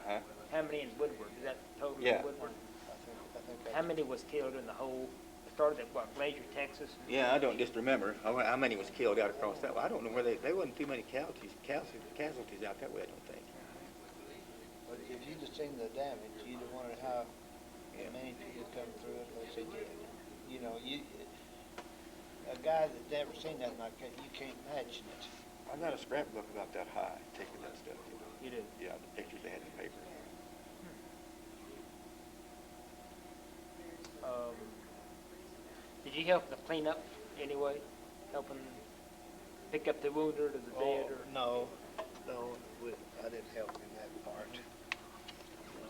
Huh? How many in Woodward? Is that total Yeah. in Woodward? I think How many was killed in the whole? It started at what, Glacier, Texas? Yeah, I don't just remember how many was killed out across that way. I don't know where there wasn't too many casualties out that way, I don't think. But if you'd have seen the damage, you'd have wondered how many people come through it as they did. You know, a guy that's never seen nothing like that, you can't imagine it. I got a scrapbook about that high, taking that stuff. You do? Yeah, the pictures they had in the paper. Did you help the cleanup anyway? Helping pick up the wounded or the dead? Or No, I didn't help in that part. No,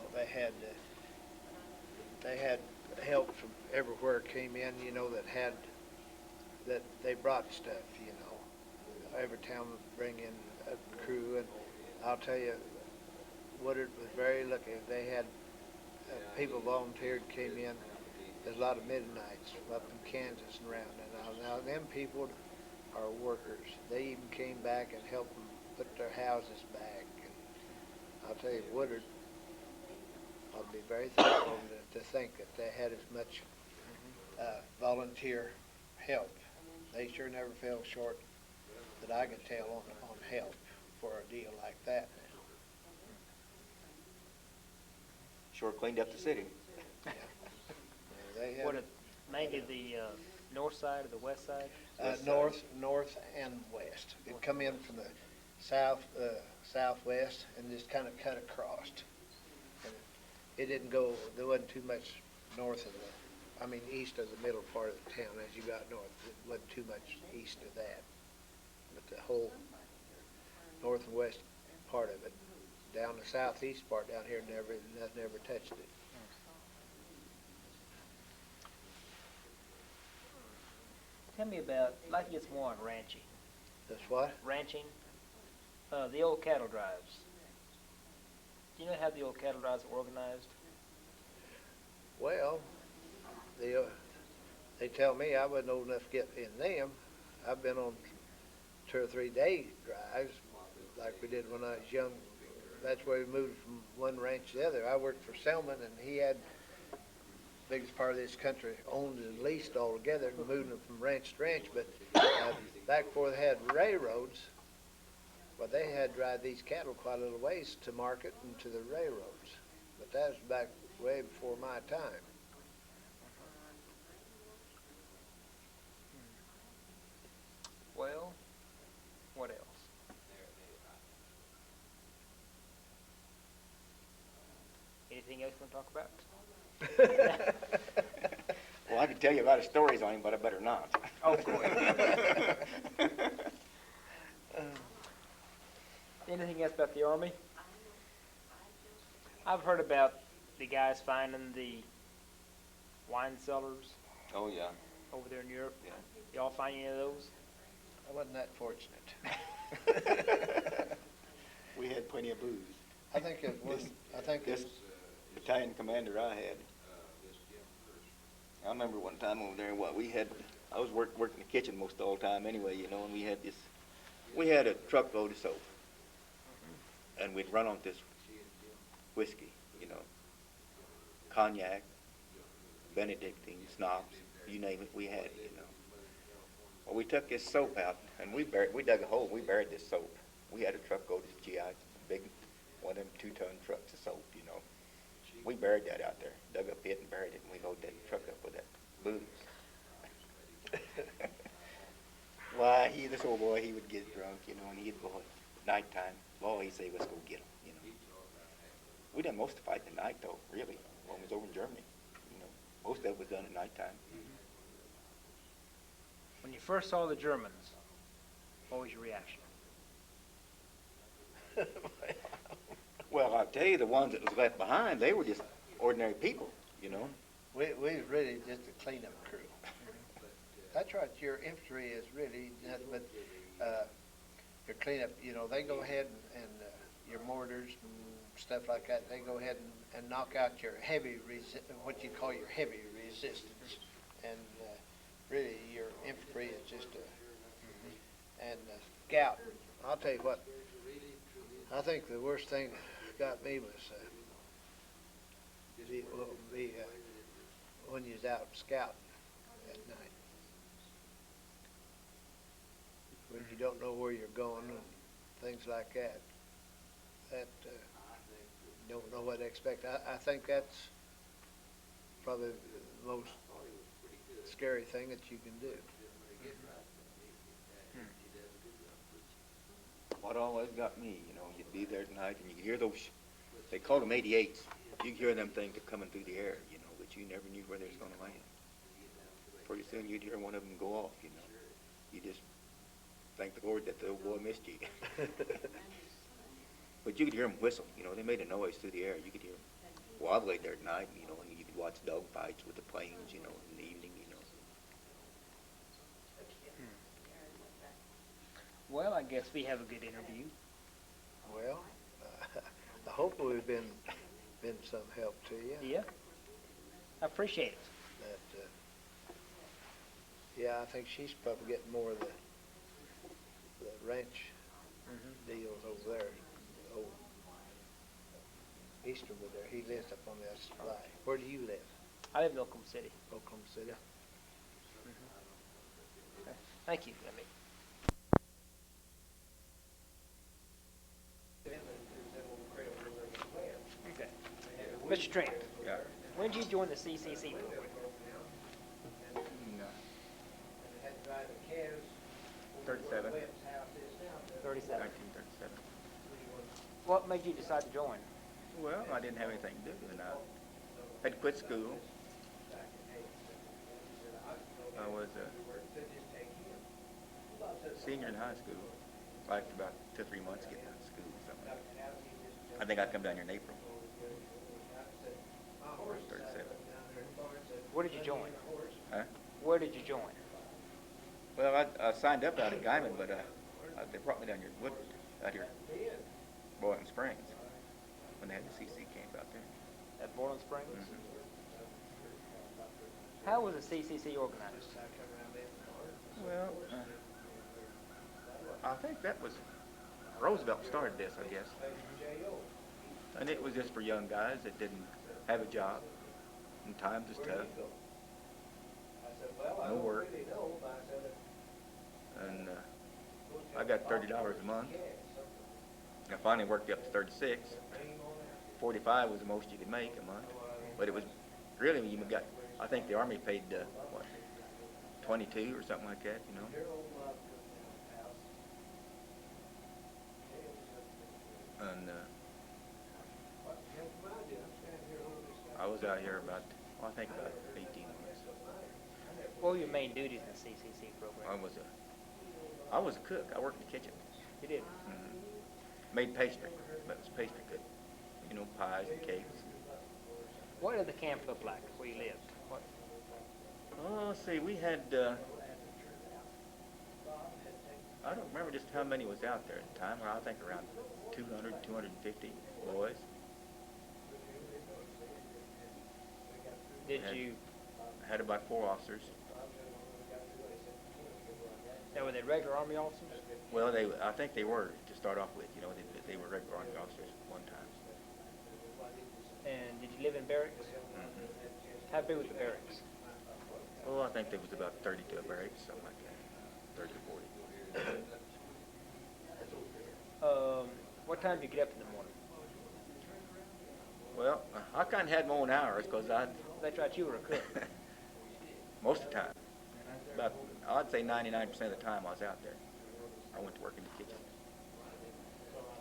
they had help from everywhere came in, you know, that they brought stuff, you know. Every town would bring in a crew, and I'll tell you, Woodward was very lucky. They had people volunteered, came in. There's a lot of Mennonites up in Kansas and around. And now them people are workers. They even came back and helped them put their houses back. And I'll tell you, Woodward, I'll be very thankful to think that they had as much volunteer help. They sure never fell short that I could tell on help for a deal like that. Sure cleaned up the city. Yeah. They had, what, mainly the north side or the west side? north and west. It come in from the southwest and just kind of cut across. And it didn't go. There wasn't too much east of the middle part of the town as you got north. It wasn't too much east of that. But the whole north and west part of it, down the southeast part down here, nothing ever touched it. Tell me about, like it's more on ranching. That's what? Ranching, the old cattle drives. Do you know how the old cattle drives are organized? Well, they tell me I wasn't old enough to get in them. I've been on 2 or 3 day drives like we did when I was young. That's where we moved from one ranch to the other. I worked for Selmon, and he had biggest part of this country owned and leased altogether, moving them from ranch to ranch. But back before they had railroads, well, they had to drive these cattle quite a little ways to market and to the railroads. But that was back way before my time. Well, what else? Anything else you want to talk about? Well, I could tell you a lot of stories on him, but I better not. Oh, go ahead. Anything else about the Army? I've heard about the guys finding the wine cellars Oh, yeah. over there in Europe. Yeah. Y'all find any of those? I wasn't that fortunate. We had plenty of booze. I think it was. I think it This was. battalion commander I had, I remember one time over there, I was working the kitchen most all the time anyway, you know, and we had a truckload of soap. And we'd run on this whiskey, you know, cognac, Benedictine, schnapps, you name it, we had it, you know. Well, we took this soap out, and we dug a hole, we buried this soap. We had a truckload of GI, big, one of them 2-ton trucks of soap, you know. We buried that out there, dug a pit and buried it, and we loaded that truck up with that booze. Why, this old boy, he would get drunk, you know, and he'd go at nighttime. Well, he'd say, let's go get him, you know. We done most of the fighting at night, though, really, when we was over in Germany, you know. Most of it was done at nighttime. When you first saw the Germans, what was your reaction? Well, I'll tell you, the ones that was left behind, they were just ordinary people, you know. We was really just a cleanup crew. That's right. Your infantry is really nothing but your cleanup. You know, they go ahead and your mortars and stuff like that. They go ahead and knock out your heavy what you call your heavy resistance, and really your infantry is just and scout. I'll tell you what. I think the worst thing that got me was when you was out scouting at night. When you don't know where you're going and things like that. That you don't know what to expect. I think that's probably the most scary thing that you can do. What always got me, you know, you'd be there at night and you could hear those, they called them 88s. You could hear them things coming through the air, you know, but you never knew where they was going to land. Pretty soon you'd hear one of them go off, you know. You just thank the Lord that the old boy missed you. But you could hear them whistle, you know, they made a noise through the air. You could hear them. Well, I've laid there at night, you know, and you could watch dog fights with the planes, you know, in the evening, you know. Well, I guess we have a good interview. Well, I hope we've been some help to you. Yeah. I appreciate it. That, yeah, I think she's probably getting more of the ranch deals over there. Old Easterwood there. He lives up on the supply. Where do you live? I live in Oklahoma City. Oklahoma City. Okay. Thank you. Let me. Okay. Mr. Trent, Yeah. when did you join the CCC program? 37. 37. 1937. What made you decide to join? Well, I didn't have anything to do, and I had quit school. I was a senior in high school. Like about 2 or 3 months getting out of school or something. I think I'd come down here in April. 37. Where did you join? Huh? Where did you join? Well, I signed up out at Guyman, but they brought me down here to Woodward, out here, Boiling Springs, when they had the CC camp out there. At Boiling Springs? Mm-hmm. How was the CCC organized? Well, I think that was Roosevelt started this, I guess. And it was just for young guys that didn't have a job. and times is tough. Well, I No don't work. really know, but I said, And I got $30 a month. I finally worked up to 36. 45 was the most you could make a month. But it was really, you got, I think the Army paid, what, 22 or something like that, you know. And I was out here about, well, I think about 18 months. What were your main duties in the CCC program? I was a cook. I worked in the kitchen. You did. Made pastry. That was pastry cook. You know, pies and cakes. What did the camp look like where you lived? What? Oh, let's see. We had, I don't remember just how many was out there at the time. I think around 200, 250 boys. Did you? I had about 4 officers. Now, were they regular Army officers? Well, I think they were to start off with. You know, they were regular Army officers at one time. And did you live in barracks? How big was the barracks? Oh, I think there was about 32 barracks, something like that, 30 or 40. What time did you get up in the morning? Well, I kind of had my own hours because That's right, you were a cook. most of the time, I'd say 99% of the time I was out there. I went to work in the kitchen.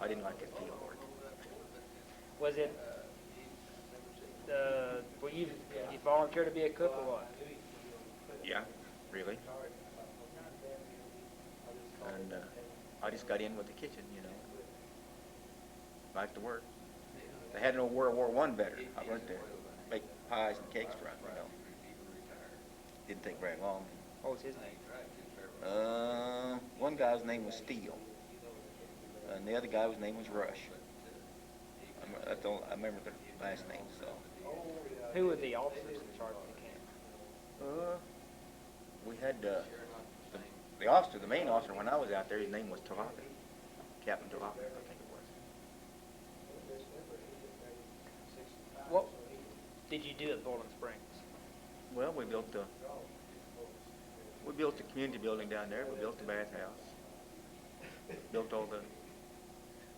I didn't like that field work. Was it? Were you volunteer to be a cook or what? Yeah, really. And I just got in with the kitchen, you know. Liked to work. They had an old World War I veteran. I went to make pies and cakes for him, you know. Didn't take very long. What was his name? One guy's name was Steele, and the other guy's name was Rush. I remember their last names, so. Who were the officers in charge of the camp? We had the officer, the main officer when I was out there, his name was Todd, Captain Todd, I think it was. What did you do at Bowling Springs? Well, we built the community building down there. We built the bathhouse. Built all the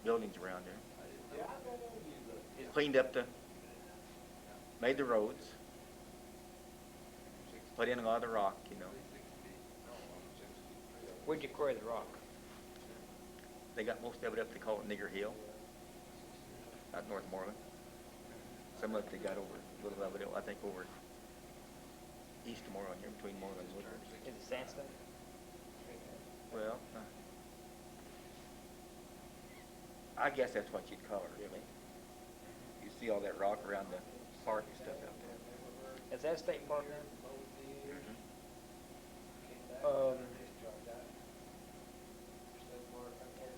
buildings around there. Cleaned up made the roads. Put in a lot of the rock, you know. Where'd you quarry the rock? They got most of it up, they call it Nigger Hill, out north of Moreland. Some of it they got over, a little of it, I think over east of Moreland, here between Moreland and Woodward. Is it sandstone? Well, I guess that's what you'd call it, really. You see all that rock around the park and stuff out there. Is that a state park now?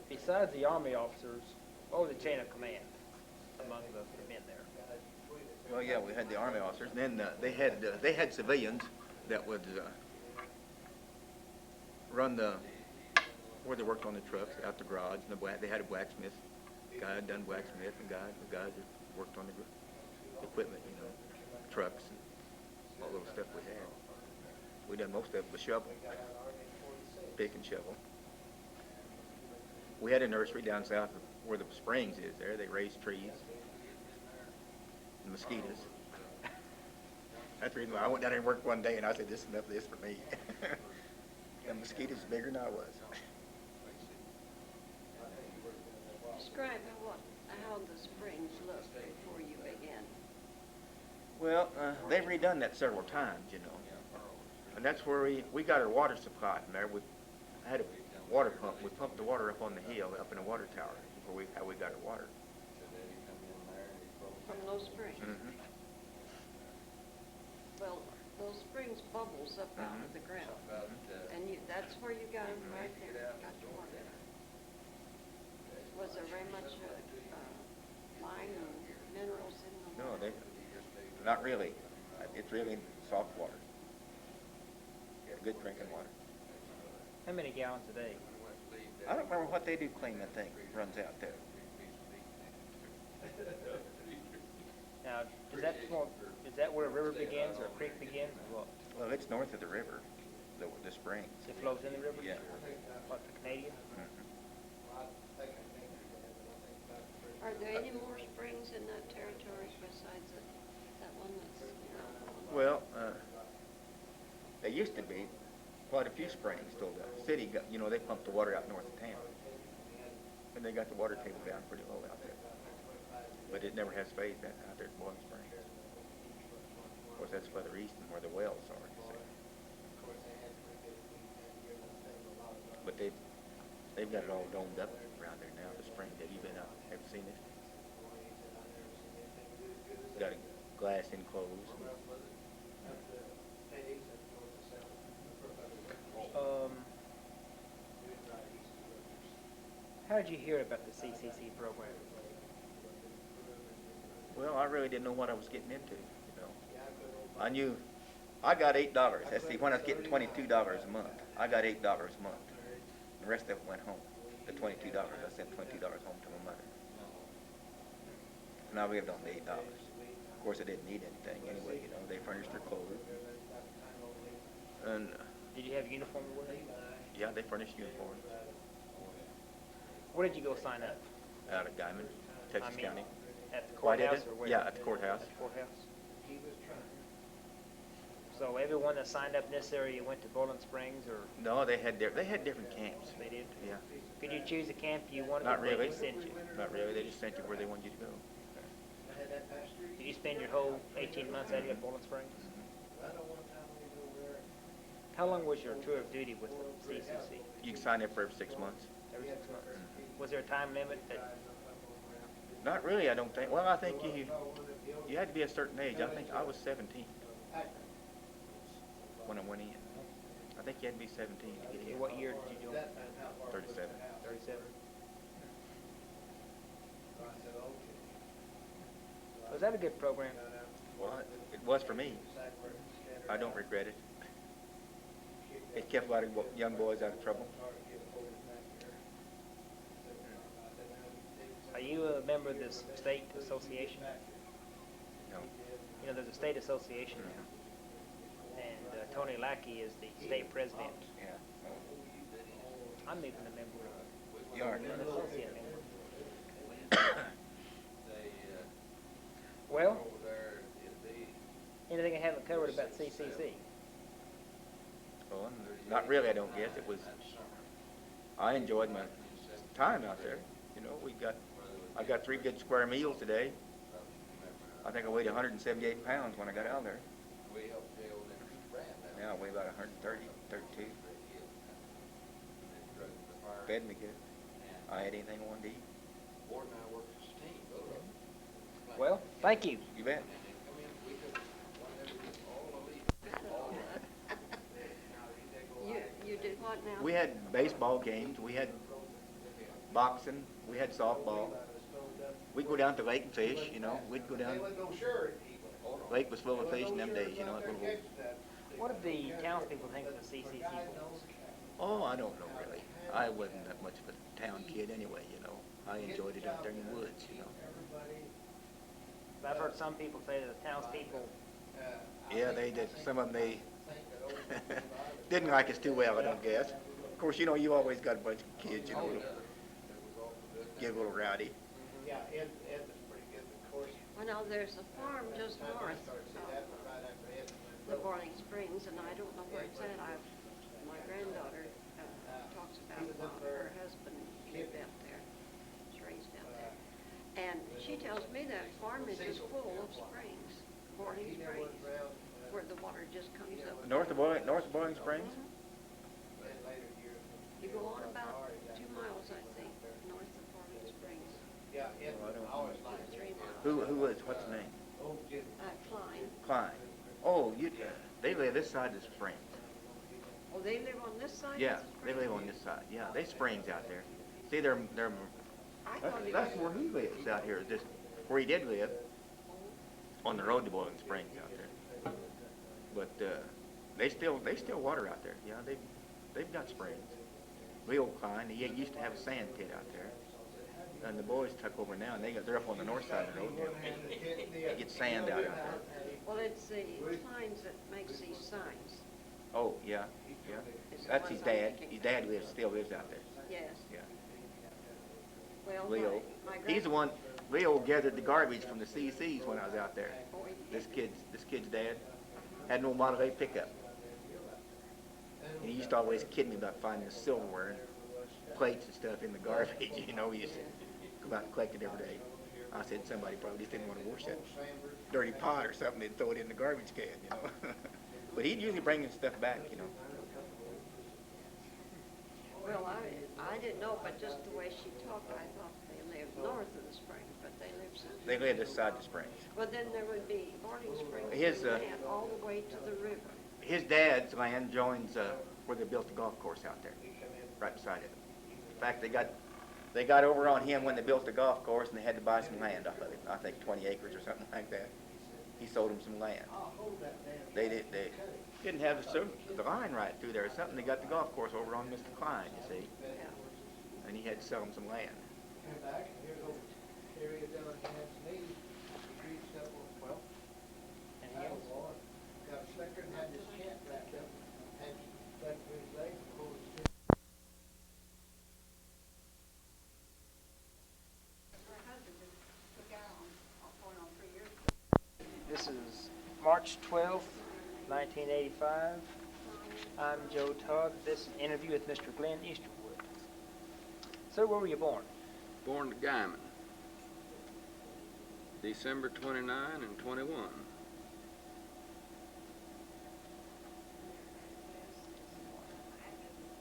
Besides the Army officers, what was the chain of command among the men there? Well, yeah, we had the Army officers, and then they had civilians that would run where they worked on the trucks, out the garage, and they had a blacksmith, guy had done blacksmith, and guys that worked on the equipment, you know, trucks and all those stuff we had. We done most of it with shovel, pick and shovel. We had a nursery down south of where the springs is there. They raised trees and mosquitoes. That's the reason why I went down there and worked one day, and I said, this is enough of this for me. The mosquitoes bigger than I was. Describe how the springs looked before you began. Well, they've redone that several times, you know. And that's where we got our water supply from there. We had a water pump. We pumped the water up on the hill, up in a water tower, how we got our water. From those springs? Mm-hmm. Well, those springs bubbles up out of the ground. And that's where you got them right there, got your water. Was there very much lime and minerals in the water? No, not really. It's really soft water. Good drinking water. How many gallons a day? I don't remember what they do clean that thing runs out there. Now, is that where a river begins or a creek begins or what? Well, it's north of the river, the springs. It flows in the river? Yeah. What, the Canadian? Are there any more springs in that territory besides that one that's, Well, there used to be quite a few springs. Till the city got, they pumped the water out north of town, and they got the water table down pretty low out there. But it never has phased that out there at Boiling Springs. Of course, that's further east than where the wells are. You see. But they've got it all domed up around there now. The spring. Have you been out? Have you seen it? Got a glass enclosed. How did you hear about the CCC program? Well, I really didn't know what I was getting into. I knew I got $8. That's when I was getting $22 a month. I got $8 a month. The rest of it went home. The $22, I sent $22 home to my mother. And I lived on the $8. Of course, I didn't need anything anyway. They furnished her clothes. And Did you have a uniform to wear? yeah, they furnished uniforms Where did you go sign up? out of Guyman, Texas County. At the Why did courthouse it? or where? Yeah, at the courthouse. At the courthouse. So everyone that signed up in this area went to Bowling Springs, or No, they had different camps. they did? Yeah. Could you choose a camp you wanted? Not or they really. just sent you? Not really. They just sent you where they wanted you to go. Did you spend your whole 18 months out here at Bowling Springs? How long was your tour of duty with the CCC? You can sign up for every 6 months. Every 6 months. Was there a time limit that? Not really, I don't think. Well, I think you had to be a certain age. I think I was 17 when I went in. I think you had to be 17 to get in. What year did you join? 37. 37. Was that a good program? Well, it was for me. I don't regret it. It kept a lot of young boys out of trouble. Are you a member of this state association? No. There's a state association, and Tony Lackey is the state president. Yeah. I'm even a member of it. You are. I'm an associate member. Well, anything I haven't covered about CCC? Well, not really, I don't guess. I enjoyed my time out there. I got 3 good square meals today. I think I weighed 178 pounds when I got out there. Now I weigh about 130, 32. Fed me good. I had anything I wanted to eat. Well, thank you. You bet. You did what now? We had baseball games. We had boxing. We had softball. We'd go down to the lake and fish, We'd go down. Lake was full of fish in them days, What did the townspeople think of the CCC bowls? Oh, I don't know really. I wasn't that much of a town kid anyway, I enjoyed it out there in the woods, I've heard some people say that the townspeople, Yeah, they did. Some of them, they didn't like us too well, I don't guess. Of course, you always got a bunch of kids, that'll get a little rowdy. Yeah, Ed was pretty good, of course. Well, now, there's a farm just north of the Boiling Springs, and I don't know where it's at. My granddaughter talks about her husband lived out there, was raised out there. And she tells me that farm is just full of springs, Boiling Springs, where the water just comes up. North of Boiling Springs? You go on about 2 miles, I think, north of Boiling Springs. Yeah, Ed Well, I don't 3 miles. Who was? What's the name? Klein. Klein. Oh, they live this side of the springs. Oh, they live on this side? Yeah, of the they springs? live on this side. Yeah, they springs out there. See, they're I thought it that's was- where he lives out here. Just where he did live, on the road to Boiling Springs out there. But they still water out there. Yeah, they've got springs. Leo Klein, he used to have a sand pit out there. and the boys took over now, and they're up on the north side of the road now. They get sand out of there. Well, it's the Kleins that makes these signs. Oh, yeah, yeah. Is the That's his ones I'm dad. thinking. His dad still lives out there. Yes. Yeah. Well, Leo. my He's the one. Leo gathered the garbage from the CCCs when I was out there. Oh, he This kid's dad had an old Model A pickup. And he used to always kid me about finding the silverware and plates and stuff in the garbage. You know, he used to come out and collect it every day. I said somebody probably just didn't want to wash that dirty pot or something. They'd throw it in the garbage can, you know. But he'd usually bring his stuff back, you know. Well, I didn't know, but just the way she talked, I thought they lived north of the springs, but they lived south. They live this side of the springs. But then there would be boarding springs His, and land all the way to the river. His dad's land joins where they built the golf course out there, right beside it. In fact, they got over on him when they built the golf course, and they had to buy some land off of it. I think 20 acres or something like that. He sold them some land. They didn't have the line right through there or something. They got the golf course over on Mr. Klein, you see, Yeah. and he had to sell them some land. Anything else? This is March 12th, 1985. I'm Joe Todd. This is an interview with Mr. Glen Easterwood. Sir, where were you born? Born to Guyman, December 29 and 21.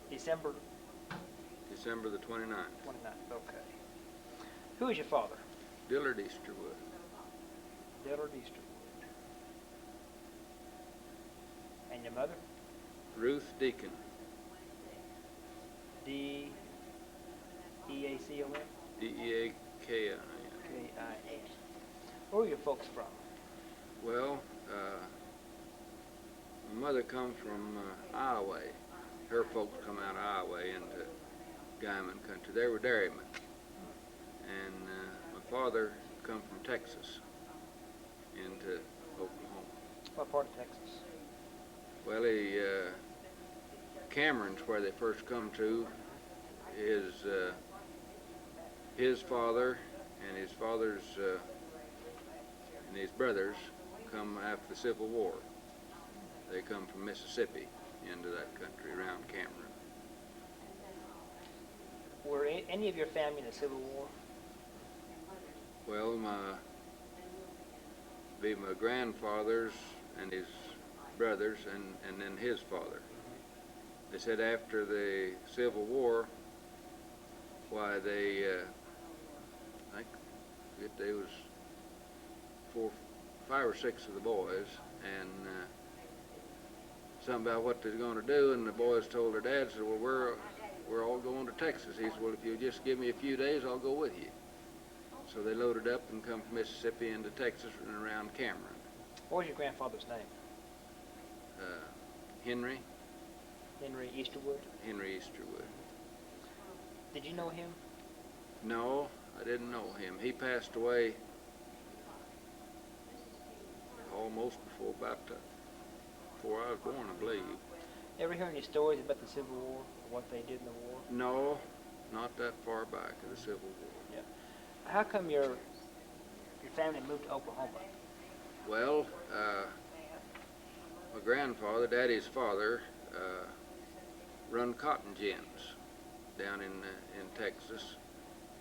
December December the 29th. 29th. Okay. Who is your father? Dillard Easterwood. Dillard Easterwood. And your mother? Ruth Deacon. D-E-A-C-O-N? D-E-A-K-I-N. K-I-N. Where are your folks from? Well, my mother come from Iowa. Her folks come out of Iowa into Guyman country. They were dairymen. And my father come from Texas into Oklahoma. What part of Texas? Well, Cameron's where they first come to. His father and his father's and his brothers come after the Civil War. They come from Mississippi into that country around Cameron. Were any of your family in the Civil War? Well, my grandfathers and his brothers and then his father. They said after the Civil War, why they, I think there was 5 or 6 of the boys, and something about what they're going to do, and the boys told their dad, said, well, we're all going to Texas. He said, well, if you just give me a few days, I'll go with you. So they loaded up and come from Mississippi into Texas and around Cameron. What was your grandfather's name? Henry Easterwood? Henry Easterwood. Did you know him? No, I didn't know him. He passed away almost before I was born, I believe. Ever hear any stories about the Civil War, or what they did in the war? No, not that far back of the Civil War. Yeah. How come your family moved to Oklahoma? Well, my grandfather, Daddy's father, run cotton gins down in Texas,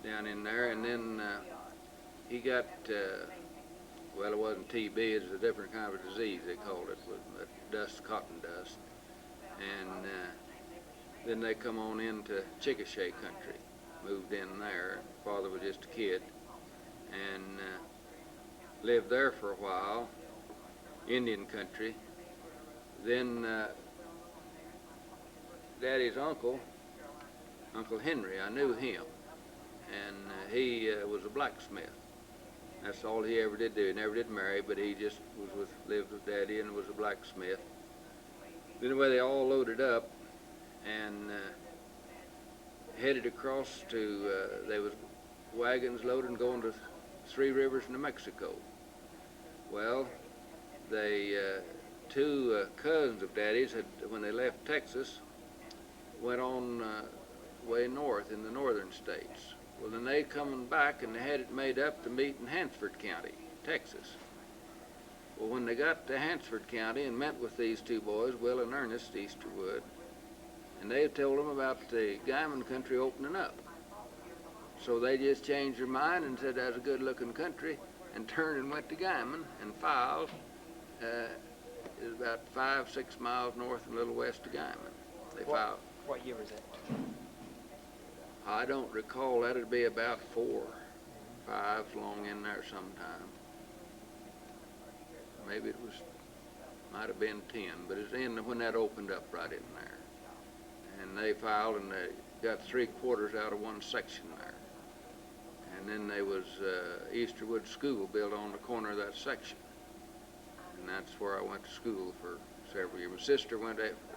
down in there, and then he got, well, it wasn't TB, it was a different kind of a disease, they called it, with dust, cotton dust, and then they come on into Cccc country, moved in there. Father was just a kid, and lived there for a while, Indian country. Then Daddy's uncle, Uncle Henry, I knew him, and he was a blacksmith. That's all he ever did do. He never did marry, but he just lived with Daddy and was a blacksmith. Anyway, they all loaded up and headed across to, they was wagons loaded and going to Three Rivers, New Mexico. Well, they, two cousins of Daddy's had, when they left Texas, went on way north in the northern states. Well, then they coming back and they had it made up to meet in Hansford County, Texas. Well, when they got to Hansford County and met with these two boys, Will and Ernest Easterwood, and they told them about the Guyman country opening up. So they just changed their mind and said that's a good-looking country, and turned and went to Guyman and filed. It was about 5-6 miles north and a little west of Guyman. They filed. What year was that? I don't recall. That'd be about 4, 5 along in there sometime. Maybe it was, might have been 10, but it's in when that opened up right in there. And they filed and they got 3/4 out of one section there. And then there was Easterwood School built on the corner of that section. And that's where I went to school for several years. My sister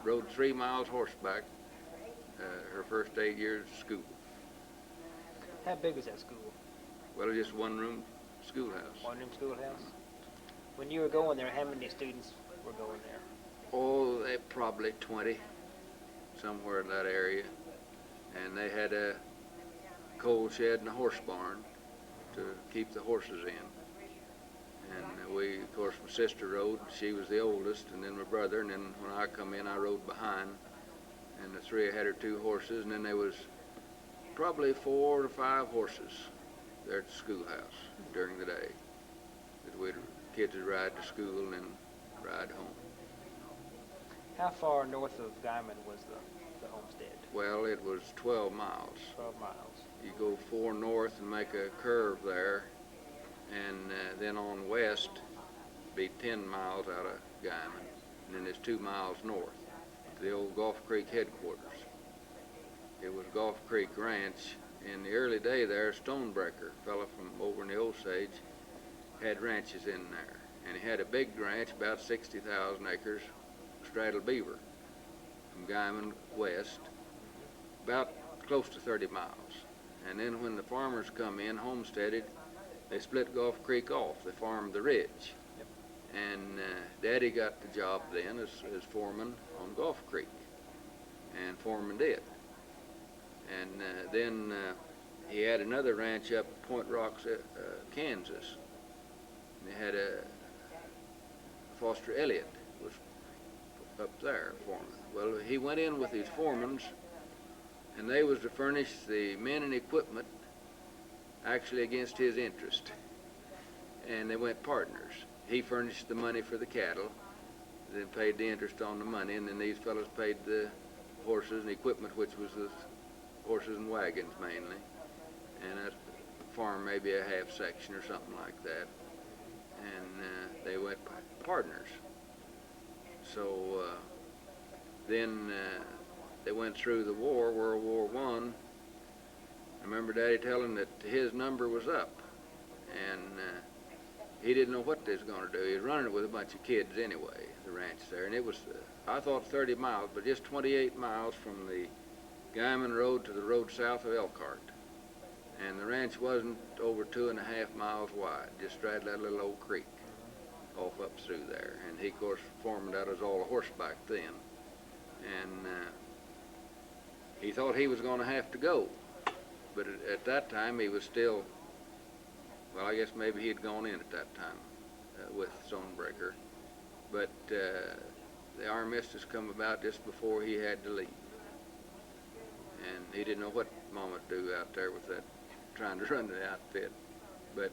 rode 3 miles horseback her first 8 years of school. How big was that school? Well, just one-room schoolhouse. One-room schoolhouse? When you were going there, how many students were going there? Oh, they probably 20, somewhere in that area. And they had a coal shed and a horse barn to keep the horses in. And we, of course, my sister rode. She was the oldest, and then my brother. And then when I come in, I rode behind. And the three had her 2 horses, and then there was probably 4 to 5 horses there at the schoolhouse during the day. That kids would ride to school and then ride home. How far north of Guyman was the homestead? Well, it was 12 miles. 12 miles. You go 4 north and make a curve there, and then on west, be 10 miles out of Guyman, and then there's 2 miles north to the old Gulf Creek headquarters. It was Gulf Creek Ranch. In the early day there, Stonebreaker, a fella from over in the Osage, had ranches in there. And he had a big ranch, about 60,000 acres, straddle beaver, from Guyman west, about close to 30 miles. And then when the farmers come in, homesteaded, they split Gulf Creek off. They farmed the ridge. Yep. And Daddy got the job then as foreman on Gulf Creek. And foreman did. And then he had another ranch up at Point Rocks, Kansas. And they had a Foster Elliott was up there, foreman. Well, he went in with his foremans, and they was to furnish the men and equipment actually against his interest. And they went partners. He furnished the money for the cattle, then paid the interest on the money, and then these fellows paid the horses and equipment, which was the horses and wagons mainly. And that farm maybe a half section or something like that. And they went partners. So then they went through the war, World War I. I remember Daddy telling that his number was up, and he didn't know what they was going to do. He was running it with a bunch of kids anyway, the ranch there, and it was, I thought 30 miles, but just 28 miles from the Guyman Road to the road south of Elkhart. And the ranch wasn't over 2.5 miles wide, just straddled that little old creek off up through there. And he, of course, formed that as all a horseback then. And he thought he was going to have to go. But at that time, he was still, well, I guess maybe he had gone in at that time with Stonebreaker. But the armistice come about just before he had to leave. And he didn't know what Mama would do out there with that, trying to run the outfit. But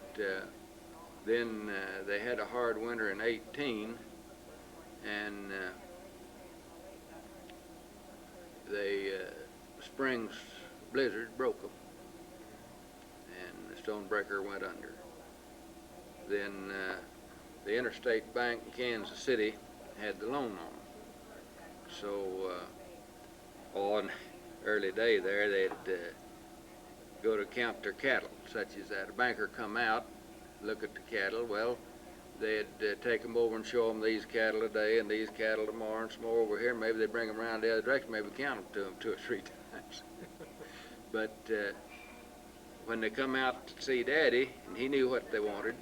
then they had a hard winter in 18, and the spring's blizzard broke them, and the Stonebreaker went under. Then the Interstate Bank in Kansas City had the loan on them. So on early day there, they'd go to count their cattle, such as that. A banker come out, look at the cattle. Well, they'd take them over and show them these cattle today and these cattle tomorrow and some more over here. Maybe they'd bring them around the other direction, maybe count them to them 2 or 3 times. But when they come out to see Daddy, and he knew what they wanted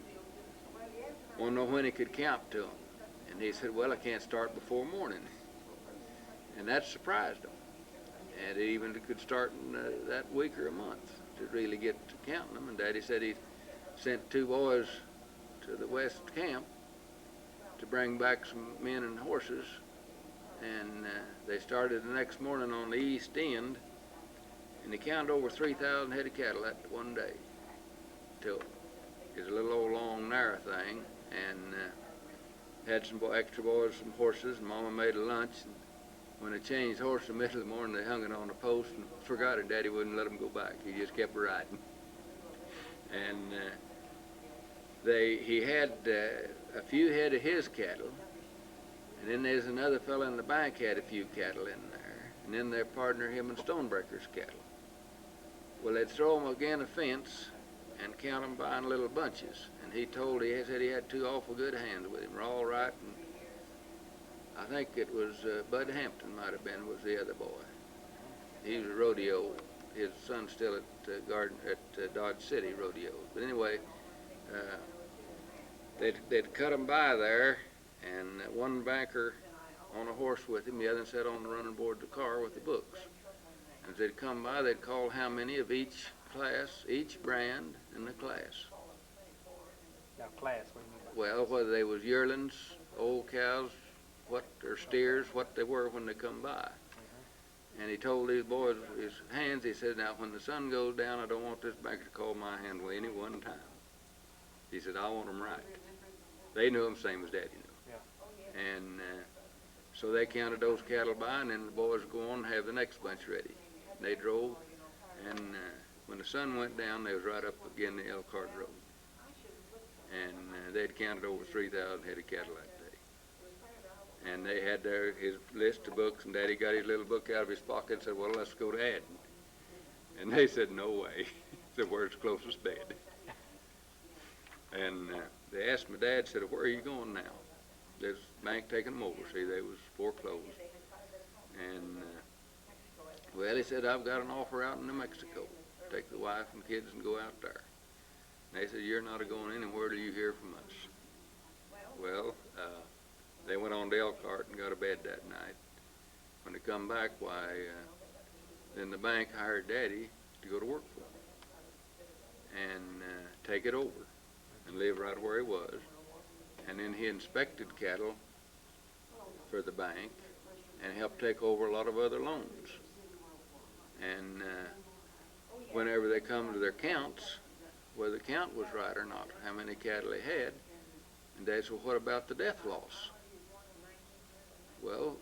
to know when he could count to them. And he said, well, I can't start before morning. And that surprised them. And it even could start in that week or a month to really get to counting them. And Daddy said he sent 2 boys to the west camp to bring back some men and horses. And they started the next morning on the east end, and they counted over 3,000 head of cattle that one day. Till it was a little old long narrow thing, and had some extra boys, some horses, and Mama made a lunch. And when they changed horse in the middle of the morning, they hung it on the post and forgot it. Daddy wouldn't let them go back. He just kept riding. And he had a few head of his cattle, and then there's another fellow in the bank had a few cattle in there, and then their partner, him and Stonebreaker's cattle. Well, they'd throw them again a fence and count them by in little bunches. And he said he had 2 awful good hands with him, were all right. And I think it was Bud Hampton might have been, was the other boy. He was a rodeo. His son's still at Dodge City rodeo. But anyway, they'd cut them by there, and one banker on a horse with him, the other sat on the running board of the car with the books. And as they'd come by, they'd call how many of each class, each brand in the class. Now, class, what do you mean by Well, whether they was yearlings, old cows, or steers, what they were when they come by. And he told these boys, his hands, he said, now when the sun goes down, I don't want this banker to call my hand with any one time. He said, I want them right. They knew them same as Daddy knew. Yeah. And so they counted those cattle by, and then the boys would go on and have the next bunch ready. And they drove, and when the sun went down, they was right up again the Elkhart Road. And they'd counted over 3,000 head of cattle that day. And they had his list of books, and Daddy got his little book out of his pocket and said, well, let's go to Aden. And they said, no way. Said, where's the closest bed? And they asked my dad, said, where are you going now? There's bank taking them over. See, they was foreclosed. And, well, he said, I've got an offer out in New Mexico. Take the wife and kids and go out there. And they said, you're not going anywhere till you hear from us. Well, they went on to Elkhart and got a bed that night. When they come back, why, then the bank hired Daddy to go to work for them and take it over and live right where he was. And then he inspected cattle for the bank and helped take over a lot of other loans. And whenever they come to their counts, whether the count was right or not, how many cattle they had, and Dad said, well, what about the death loss? Well,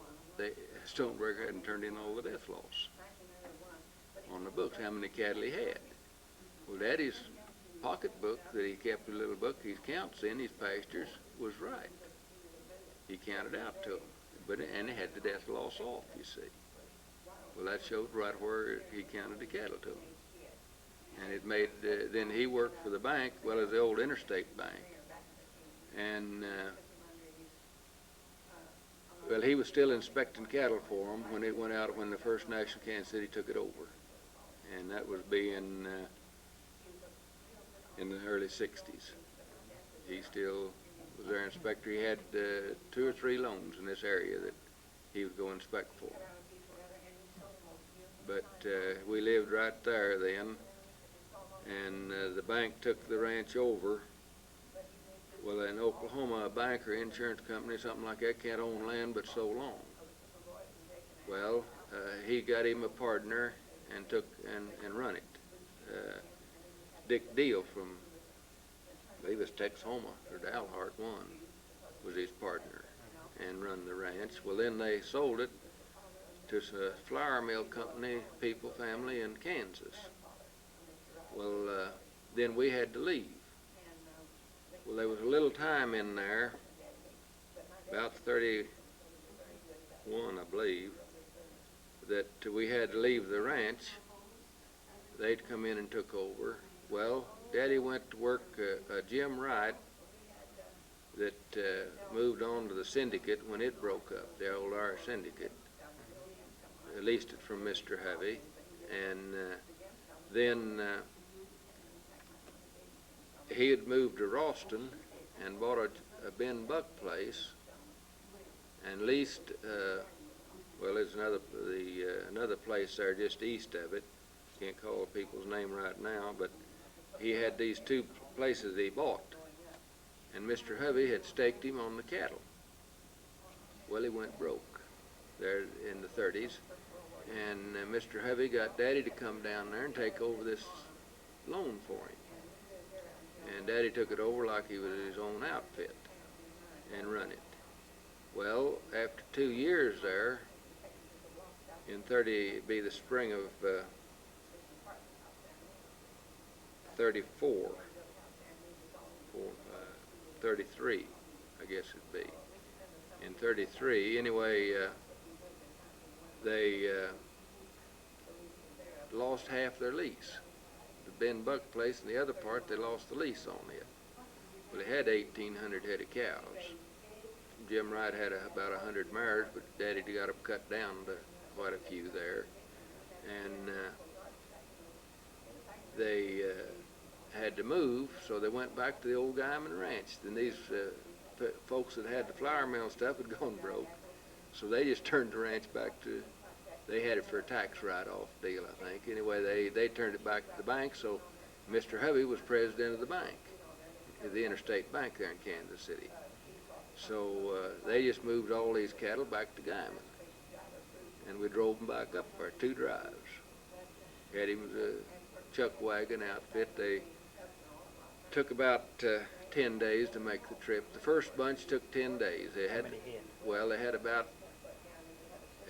Stonebreaker hadn't turned in all the death loss on the books, how many cattle he had. Well, Daddy's pocketbook that he kept, a little book he counts in, his pastures, was right. He counted out to them, and he had the death loss off, you see. Well, that showed right where he counted the cattle to them. And it made, then he worked for the bank, well, as the old Interstate Bank. And, well, he was still inspecting cattle for them when it went out, when the First National Kansas City took it over. And that was being in the early 60s. He still was their inspector. He had 2 or 3 loans in this area that he would go inspect for. But we lived right there then, and the bank took the ranch over. Well, in Oklahoma, a bank or insurance company, something like that, can't own land but so long. Well, he got him a partner and took and run it. Dick Deal from, I believe it's Texoma or Dalhart one, was his partner and run the ranch. Well, then they sold it to a flour mill company, people, family in Kansas. Well, then we had to leave. Well, there was a little time in there, about 31, I believe, that we had to leave the ranch. They'd come in and took over. Well, Daddy went to work Jim Wright that moved on to the syndicate when it broke up, the old Irish Syndicate. Leased it from Mr. Hovey. And then he had moved to Ralston and bought a Ben Buck place and leased, well, there's another place there just east of it. Can't call people's name right now, but he had these two places he bought, and Mr. Hovey had staked him on the cattle. Well, he went broke there in the 30s, and Mr. Hovey got Daddy to come down there and take over this loan for him. And Daddy took it over like he was his own outfit and run it. Well, after 2 years there, in 30, it'd be the spring of 34, 33, I guess it'd be. In 33, anyway, they lost half their lease. The Ben Buck place and the other part, they lost the lease on it. Well, they had 1,800 head of cows. Jim Wright had about 100 mares, but Daddy got them cut down to quite a few there. And they had to move, so they went back to the old Guyman Ranch. Then these folks that had the flour mill stuff had gone broke, so they just turned the ranch back to, they had it for a tax write-off deal, I think. Anyway, they turned it back to the bank, so Mr. Hovey was president of the bank, the Interstate Bank there in Kansas City. So they just moved all these cattle back to Guyman, and we drove them back up there, 2 drives. Had him as a chuck wagon outfit. They took about 10 days to make the trip. The first bunch took 10 days. They had, well, they had about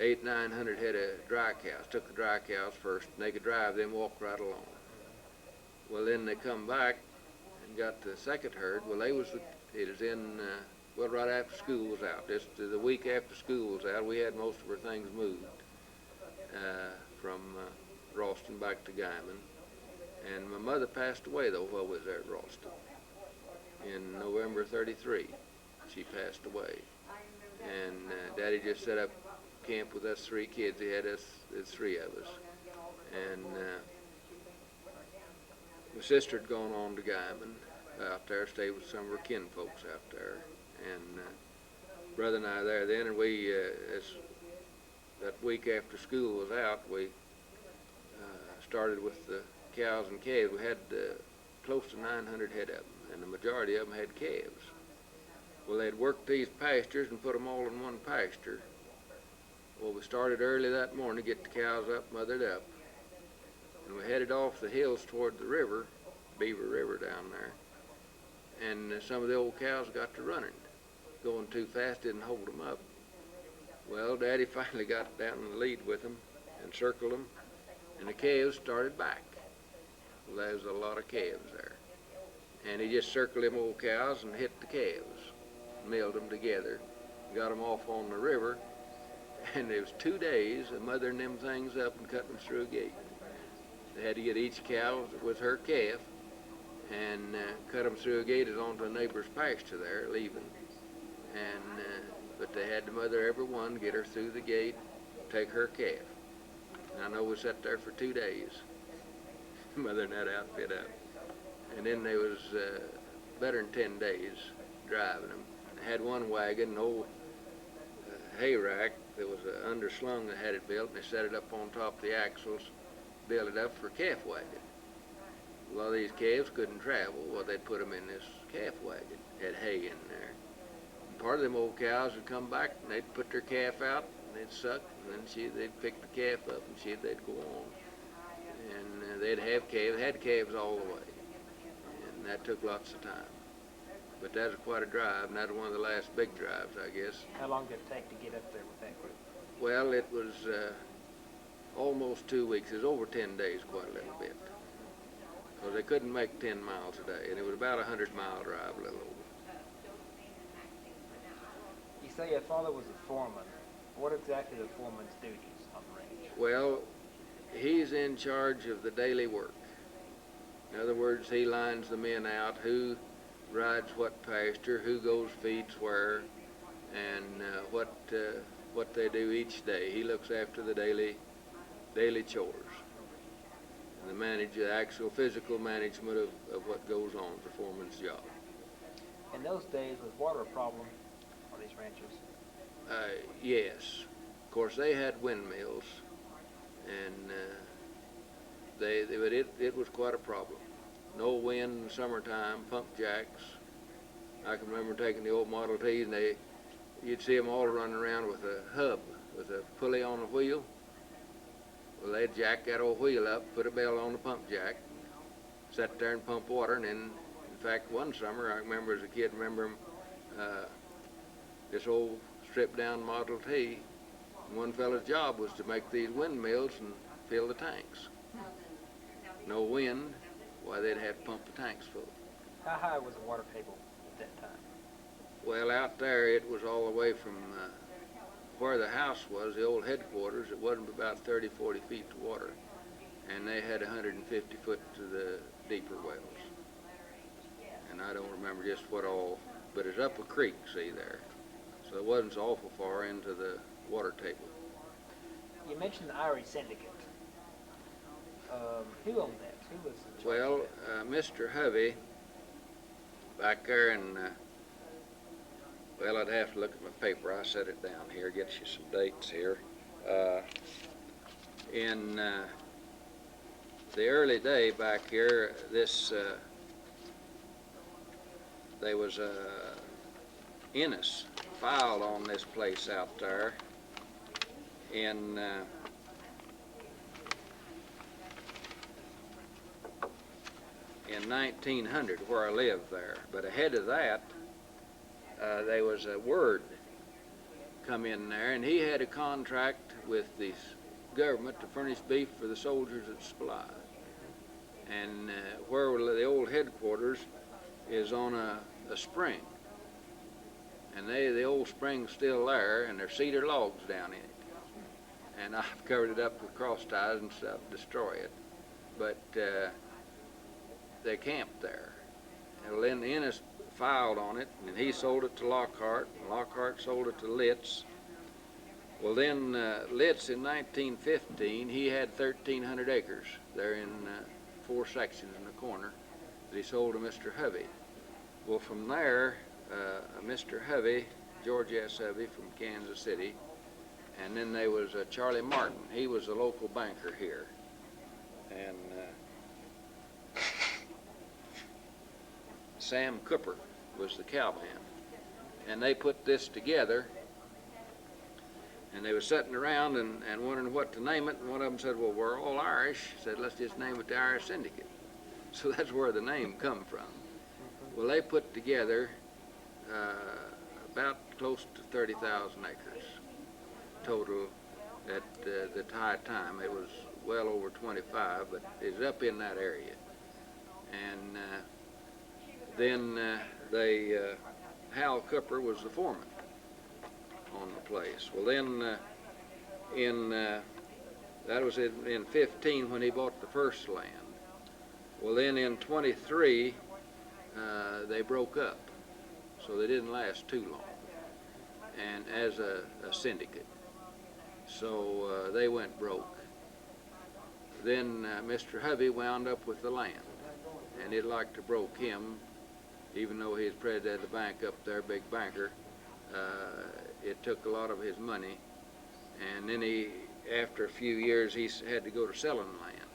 800-900 head of dry cows. Took the dry cows first, and they could drive, then walk right along. Well, then they come back and got the second herd. Well, it was in, well, right after school was out. Just the week after school was out, we had most of our things moved from Ralston back to Guyman. And my mother passed away, though, while we was there at Ralston. In November 33, she passed away. And Daddy just set up camp with us 3 kids. He had us, there's 3 of us. And my sister had gone on to Guyman out there, stayed with some of her kin folks out there. And brother and I there then, and we, that week after school was out, we started with the cows and calves. We had close to 900 head of them, and the majority of them had calves. Well, they'd worked these pastures and put them all in one pasture. Well, we started early that morning to get the cows up, mothered up, and we headed off the hills toward the river, Beaver River down there, and some of the old cows got to running. Going too fast didn't hold them up. Well, Daddy finally got down in the lead with them and circled them, and the calves started back. Well, there was a lot of calves there. And he just circled them old cows and hit the calves, milled them together, got them off on the river, and it was 2 days of mothering them things up and cutting them through a gate. They had to get each cow with her calf and cut them through a gate onto a neighbor's pasture there, leaving. And but they had to mother every one, get her through the gate, take her calf. And I know we sat there for 2 days, mothering that outfit up. And then there was better than 10 days driving them. I had one wagon, an old hay rack that was underslung that had it built, and they set it up on top of the axles, built it up for a calf wagon. A lot of these calves couldn't travel. Well, they'd put them in this calf wagon, had hay in there. And part of them old cows would come back, and they'd put their calf out, and they'd suck, and then they'd pick the calf up, and they'd go on. And they'd have calves, had calves all the way. And that took lots of time. But that was quite a drive, and that was one of the last big drives, I guess. How long did it take to get up there with that group? Well, it was almost 2 weeks. It was over 10 days, quite a little bit. Because they couldn't make 10 miles a day, and it was about a 100-mile drive, a little over. You say your father was a foreman. What exactly are the foreman's duties on the ranch? Well, he's in charge of the daily work. In other words, he lines the men out, who rides what pasture, who goes feeds where, and what they do each day. He looks after the daily chores. the actual physical management of what goes on, the foreman's job. In those days, was water a problem on these ranches? Yes. Of course, they had windmills, and but it was quite a problem. No wind in the summertime, pump jacks. I can remember taking the old Model Ts, and you'd see them all running around with a hub, with a pulley on the wheel. Well, they'd jack that old wheel up, put a bell on the pump jack, sat there and pump water, and then, in fact, one summer, I remember as a kid, this old stripped down Model T, and one fella's job was to make these windmills and fill the tanks. No wind, why they'd have to pump the tanks full. How high was the water table at that time? Well, out there it was all the way from where the house was, the old headquarters. It wasn't about 30, 40 feet to water, and they had 150 foot to the deeper wells. And I don't remember just what all, but it's up a creek, see there. So it wasn't so awful far into the water table. You mentioned the Irish Syndicate. Who owned that? Who was in charge Well, of that? Mr. Hovey, back there in, well, I'd have to look at my paper. I set it down here, get you some dates here. In the early day back here, there was a Innis filed on this place out there in in 1900, where I lived there. But ahead of that, there was a Word come in there, and he had a contract with the government to furnish beef for the soldiers at Supply. And where the old headquarters is on a spring. And the old spring's still there, and there's cedar logs down in it. And I've covered it up with cross ties and stuff to destroy it. But they camped there. And then Ennis filed on it, and he sold it to Lockhart, and Lockhart sold it to Litz. Well, then Litz in 1915, he had 1,300 acres there in 4 sections in the corner that he sold to Mr. Hovey. Well, from there, Mr. Hovey, George S. Hovey from Kansas City, and then there was Charlie Martin. He was a local banker here. And Sam Cooper was the cowman. And they put this together, and they were sitting around and wondering what to name it, and one of them said, well, we're all Irish. Said, let's just name it the Irish Syndicate. So that's where the name come from. Well, they put together about close to 30,000 acres total at the high time. It was well over 25, but it's up in that area. And then Hal Cooper was the foreman on the place. Well, then that was in 15 when he bought the first land. Well, then in 23, they broke up, so they didn't last too long, and as a syndicate. So they went broke. Then Mr. Hovey wound up with the land, and it like to broke him, even though he was president of the bank up there, big banker. It took a lot of his money, and then after a few years, he had to go to selling land.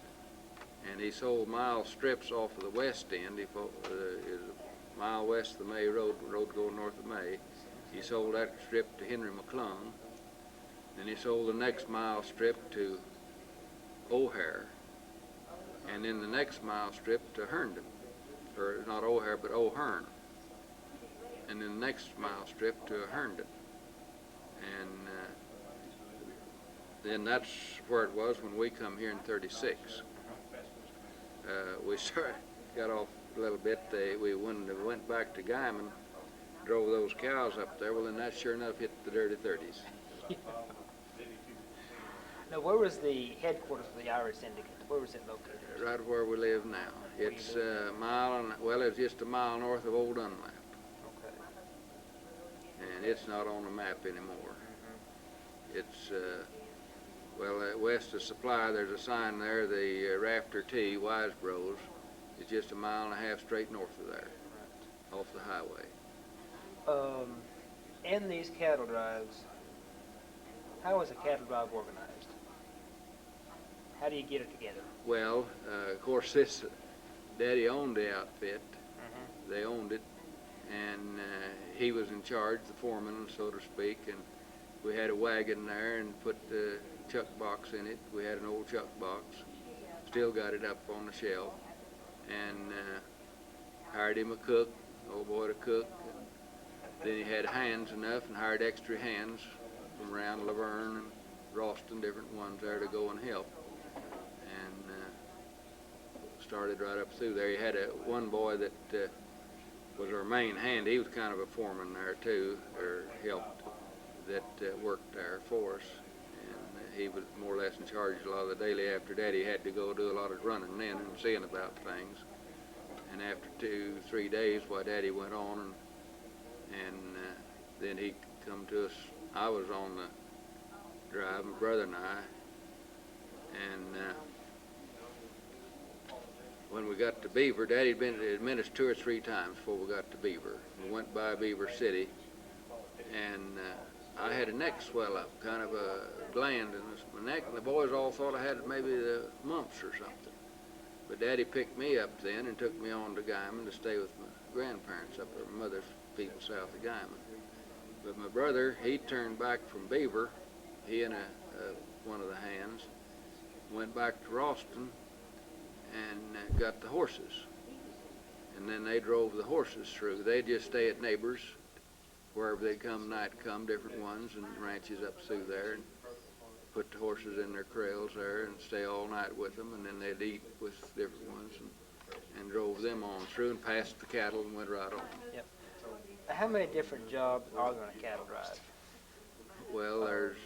And he sold mile strips off of the west end. Is a mile west of the May Road, going north of May. He sold that strip to Henry McClung. Then he sold the next mile strip to O'Hare. And then the next mile strip to Herndon. Or not O'Hare, but O'Hearn. And then the next mile strip to Herndon. And then that's where it was when we come here in 36. We got off a little bit. We went back to Guyman, drove those cows up there. Well, then that sure enough hit the dirty 30s. Now, where was the headquarters of the Irish Syndicate? Where was it located? Right where we live now. It's a mile, it's just a mile north of Old Dunlap. Okay. And it's not on the map anymore. It's Well, west of Supply, there's a sign there, the Rafter T, Wise Bros, is just 1.5 miles straight north of there, off the highway. In these cattle drives, how is a cattle drive organized? How do you get it together? Well, of course, this Daddy owned the outfit. They owned it, and he was in charge, the foreman, so to speak, and we had a wagon there and put the chuck box in it. We had an old chuck box, still got it up on the shelf, and hired him a cook, old boy to cook. Then he had hands enough and hired extra hands from around Laverne and Ralston, different ones there to go and help. And started right up through there. He had one boy that was our main hand. He was kind of a foreman there too, or helped, that worked there for us. And he was more or less in charge a lot of the daily. After that, he had to go do a lot of running in and seeing about things. And after 2-3 days, why Daddy went on, and then he come to us. I was on the drive, my brother and I, and when we got to Beaver, Daddy had been at us 2 or 3 times before we got to Beaver. We went by Beaver City, and I had a neck swell up, kind of a gland in my neck, and the boys all thought I had maybe the mumps or something. But Daddy picked me up then and took me on to Guyman to stay with my grandparents up at my mother's people south of Guyman. But my brother, he turned back from Beaver, he and one of the hands, went back to Ralston and got the horses. And then they drove the horses through. They'd just stay at neighbors, wherever they'd come, night come, different ones, and ranches up through there, and put the horses in their corrals there and stay all night with them, and then they'd eat with different ones and drove them on through and passed the cattle and went right on. Yep. How many different jobs are there on a cattle drive? Well, there's,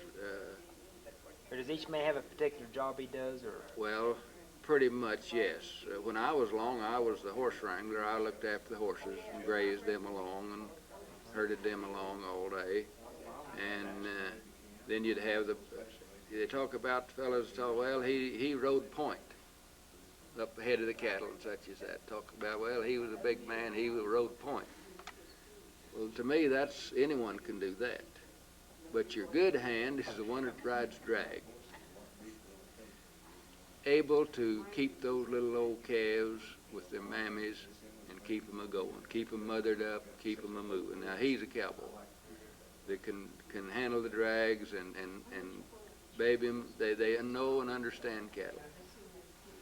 Or does each man have a particular job he does, or? well, pretty much, yes. When I was along, I was the horse wrangler. I looked after the horses and grazed them along and herded them along all day. And then you'd have they talk about the fellows, well, he rode point up ahead of the cattle and such as that. Talk about, well, he was a big man, he rode point. Well, to me, anyone can do that. But your good hand is the one that rides drag. Able to keep those little old calves with their mammies and keep them a-going, keep them mothered up, keep them a-moving. Now, he's a cowboy that can handle the drags and baby them. They know and understand cattle.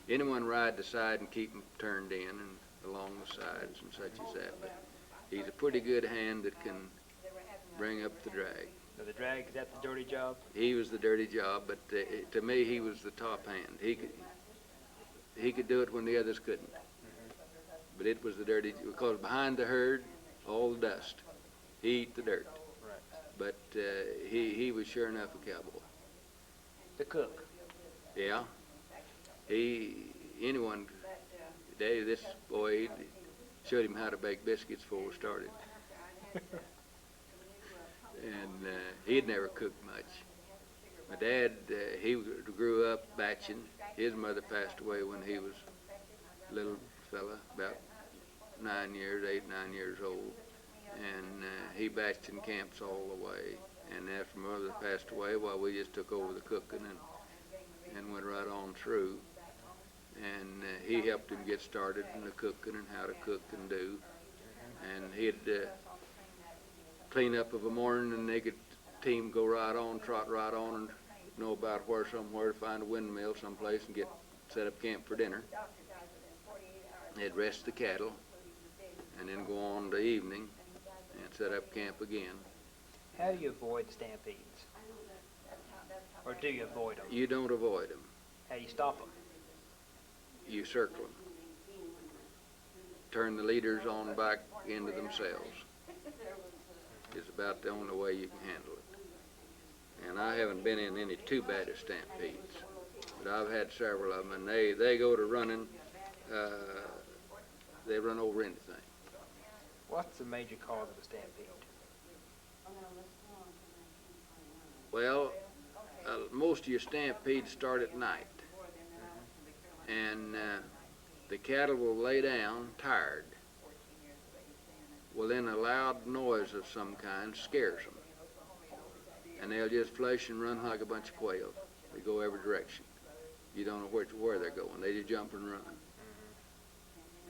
Anyone ride the side and keep them turned in and along the sides and such as that. But he's a pretty good hand that can bring up the drag. So the drag, is that the dirty job? He was the dirty job, but to me, he was the top hand. He could do it when the others couldn't. But it was the dirty, because behind the herd, all the dust. He ate the dirt. Right. But he was sure enough a cowboy. The cook. Yeah. Anyone, Daddy, this boy, showed him how to bake biscuits before we started. And he'd never cooked much. My dad, he grew up batching. His mother passed away when he was a little fella, about 8, 9 years old. And he batched in camps all the way. And after my mother passed away, well, we just took over the cooking and went right on through. And he helped him get started in the cooking and how to cook and do. And he'd clean up of a morning, and they could team go right on, trot right on, and know about somewhere to find a windmill someplace and set up camp for dinner. They'd rest the cattle and then go on to evening and set up camp again. How do you avoid stampedes? Or do you avoid them? You don't avoid them. How do you stop them? You circle them. Turn the leaders on back into themselves. Is about the only way you can handle it. And I haven't been in any too bad of stampedes, but I've had several of them, and they go to running, they run over anything. What's the major cause of a stampede? Well, most of your stampedes start at night, and the cattle will lay down tired. Well, then a loud noise of some kind scares them, and they'll just flush and run like a bunch of quail. They go every direction. You don't know where they're going. They just jump and run.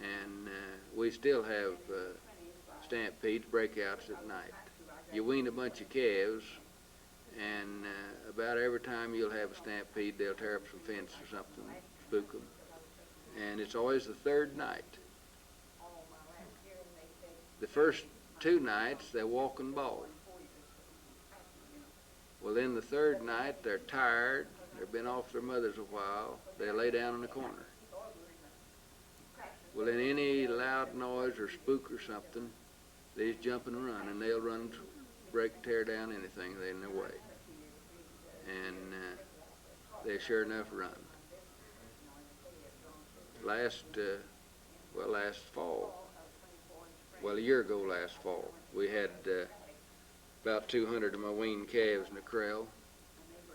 And we still have stampedes, breakouts at night. You wean a bunch of calves, and about every time you'll have a stampede, they'll tear up some fence or something, spook them. And it's always the third night. The first 2 nights, they walk and bawl. Well, then the third night, they're tired. They've been off their mothers a while. They lay down in the corner. Well, then any loud noise or spook or something, they just jump and run, and they'll run, break, tear down anything in their way. And they sure enough run. Last fall, well, a year ago last fall, we had about 200 of my weaned calves in the corral.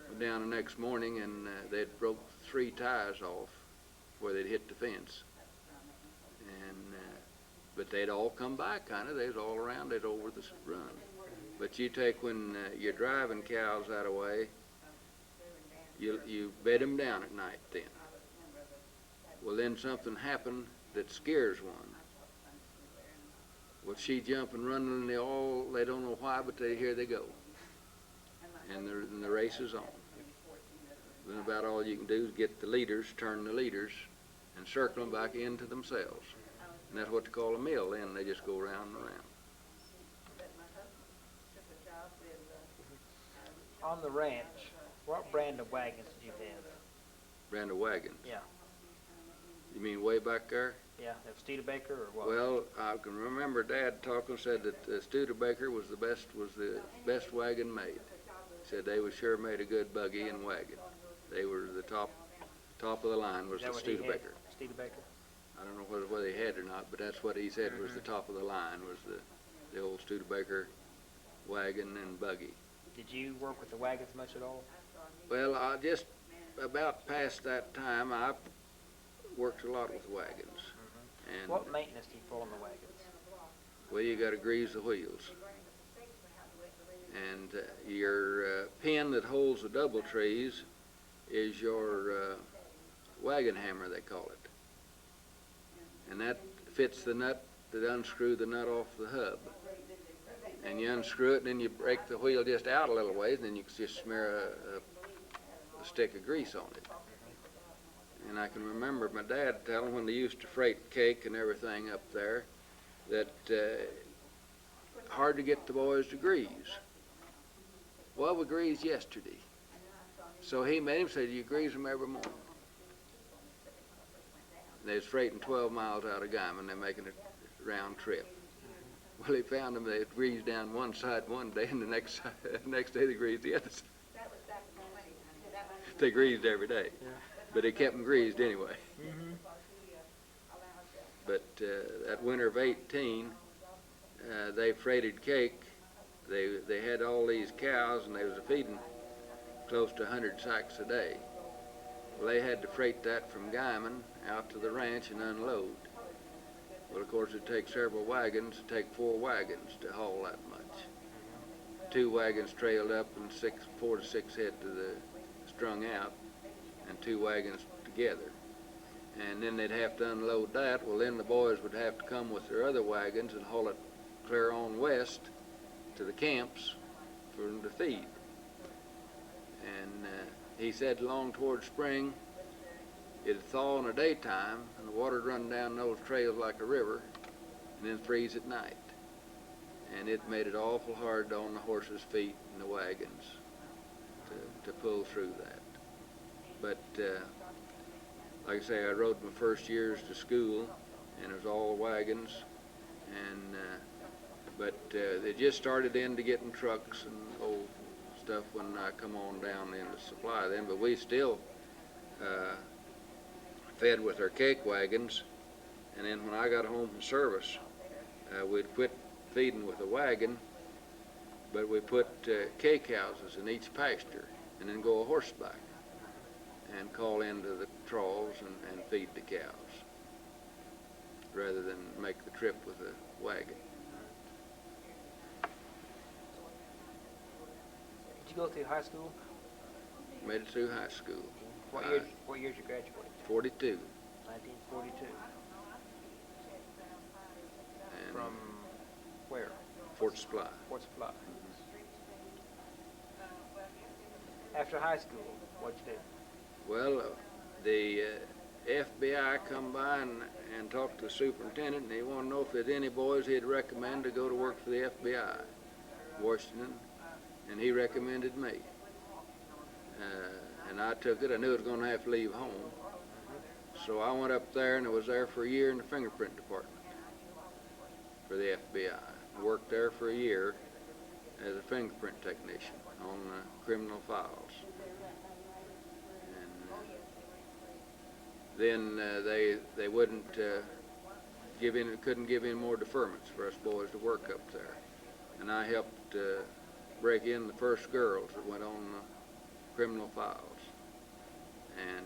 Went down the next morning, and they'd broke 3 ties off where they'd hit the fence. And but they'd all come back, kind of. They was all around. They'd over the run. But you take when you're driving cows that way, you bed them down at night then. Well, then something happened that scares one. Well, she jump and run, and they don't know why, but here they go. And the race is on. Then about all you can do is get the leaders, turn the leaders, and circle them back into themselves. And that's what they call a mill. Then they just go round and round. On the ranch, what brand of wagons did you have? Brand of wagons? Yeah. You mean way back there? Yeah, that Studebaker or what? Well, I can remember Dad talking, said that Studebaker was the best wagon made. Said they was sure made a good buggy and wagon. They were the top of the line was the Studebaker. Studebaker? I don't know whether he had or not, but that's what he said was the top of the line was the old Studebaker wagon and buggy. Did you work with the wagons much at all? Well, I just about past that time, I worked a lot with wagons. And What maintenance do you pull on the wagons? well, you got to grease the wheels. And your pin that holds the double trees is your wagon hammer, they call it. And that fits the nut, that unscrew the nut off the hub. And you unscrew it, and then you break the wheel just out a little ways, and then you can just smear a stick of grease on it. And I can remember my dad telling when they used to freight cake and everything up there that hard to get the boys to grease. Well, we greased yesterday. So he made him say, you grease them every morning. They was freighting 12 miles out of Guyman, they're making a round trip. Well, he found them, they greased down one side one day, and the next day they greased the other side. They greased every day. Yeah. But they kept them greased anyway. But that winter of 18, they freighted cake. They had all these cows, and they was feeding close to 100 sacks a day. Well, they had to freight that from Guyman out to the ranch and unload. Well, of course, it'd take several wagons. It'd take 4 wagons to haul that much. 2 wagons trailed up and 4 to 6 head to the strung out, and 2 wagons together. And then they'd have to unload that. Well, then the boys would have to come with their other wagons and haul it clear on west to the camps for them to feed. And he said along towards spring, it'd thaw in the daytime, and the water'd run down those trails like a river, and then freeze at night. And it made it awful hard on the horses' feet and the wagons to pull through that. But like I say, I rode my first years to school, and it was all wagons. And but they just started into getting trucks and old stuff when I come on down into supply then. But we still fed with our cake wagons. And then when I got home from service, we'd quit feeding with a wagon, but we put cake houses in each pasture. and then go a horseback and call into the troughs and feed the cows, rather than make the trip with a wagon. Did you go through high school? Made it through high school. What year did you graduate? 42. 1942. And From where? Fort Supply. Fort Supply. After high school, what'd you do? Well, the FBI come by and talked to the superintendent, and he wanted to know if there's any boys he'd recommend to go to work for the FBI, Washington, and he recommended me. And I took it. I knew I was going to have to leave home. So I went up there, and I was there for a year in the fingerprint department for the FBI. I worked there for a year as a fingerprint technician on criminal files. And then they wouldn't couldn't give any more deferments for us boys to work up there. And I helped break in the first girls that went on criminal files. And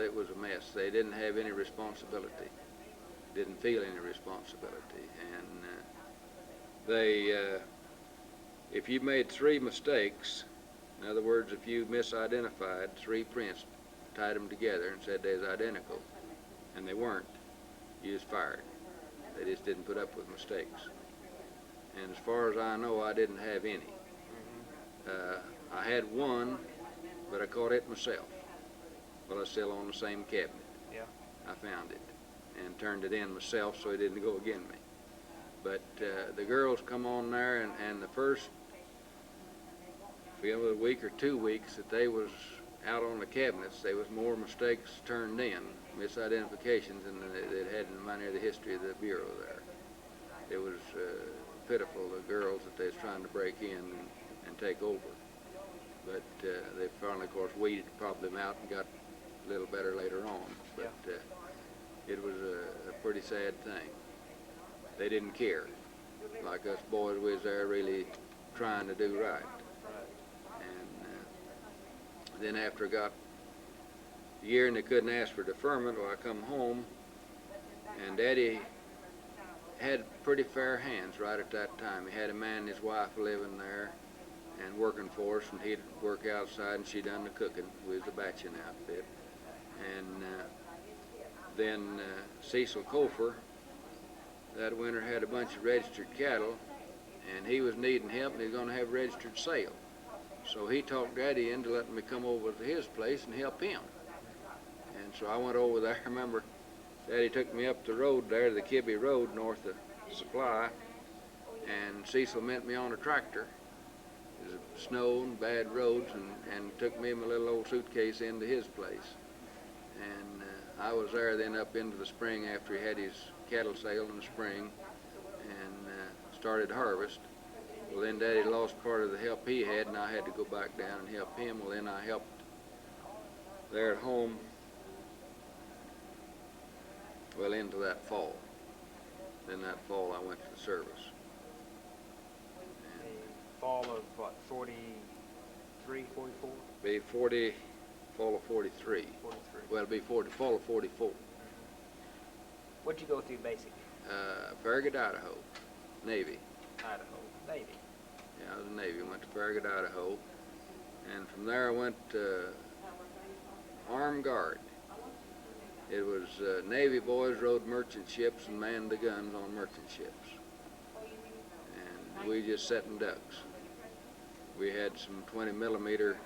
it was a mess. They didn't have any responsibility, didn't feel any responsibility. And if you made 3 mistakes, in other words, if you misidentified 3 prints, tied them together and said they was identical, and they weren't, you was fired. They just didn't put up with mistakes. And as far as I know, I didn't have any. I had one, but I caught it myself. Well, it's still on the same cabinet. Yeah. I found it and turned it in myself so it didn't go against me. But the girls come on there, and the first a week or 2 weeks that they was out on the cabinets, there was more mistakes turned in, misidentifications, than they'd had in any of the history of the Bureau there. It was pitiful, the girls that they was trying to break in and take over. But they finally, of course, weeded them out and got a little better later on. But it was a pretty sad thing. They didn't care. Like us boys, we was there really trying to do right. And then after I got a year and they couldn't ask for deferment, well, I come home, and Daddy had pretty fair hands right at that time. He had a man and his wife living there and working for us, and he'd work outside and she done the cooking. We was a batching outfit. And then Cecil Cofer, that winter, had a bunch of registered cattle, and he was needing help, and he was going to have a registered sale. So he talked Daddy into letting me come over to his place and help him. And so I went over there. I remember Daddy took me up the road there, the Kibbe Road, north of Supply, and Cecil met me on a tractor. It was snow and bad roads, and took me and my little old suitcase into his place. And I was there then up into the spring after he had his cattle sale in the spring, and started harvest. Well, then Daddy lost part of the help he had, and I had to go back down and help him. Well, then I helped there at home, well, into that fall. Then that fall I went to the service. The fall of what, 43, 44? Be fall of 43. 43. Well, it'll be fall of 44. What'd you go through basically? Farragut, Idaho, Navy. Idaho, Navy. Yeah, I was in the Navy. Went to Farragut, Idaho, and from there I went to Armed Guard. It was Navy boys rode merchant ships and manned the guns on merchant ships, and we just sat in ducks. We had some 20mm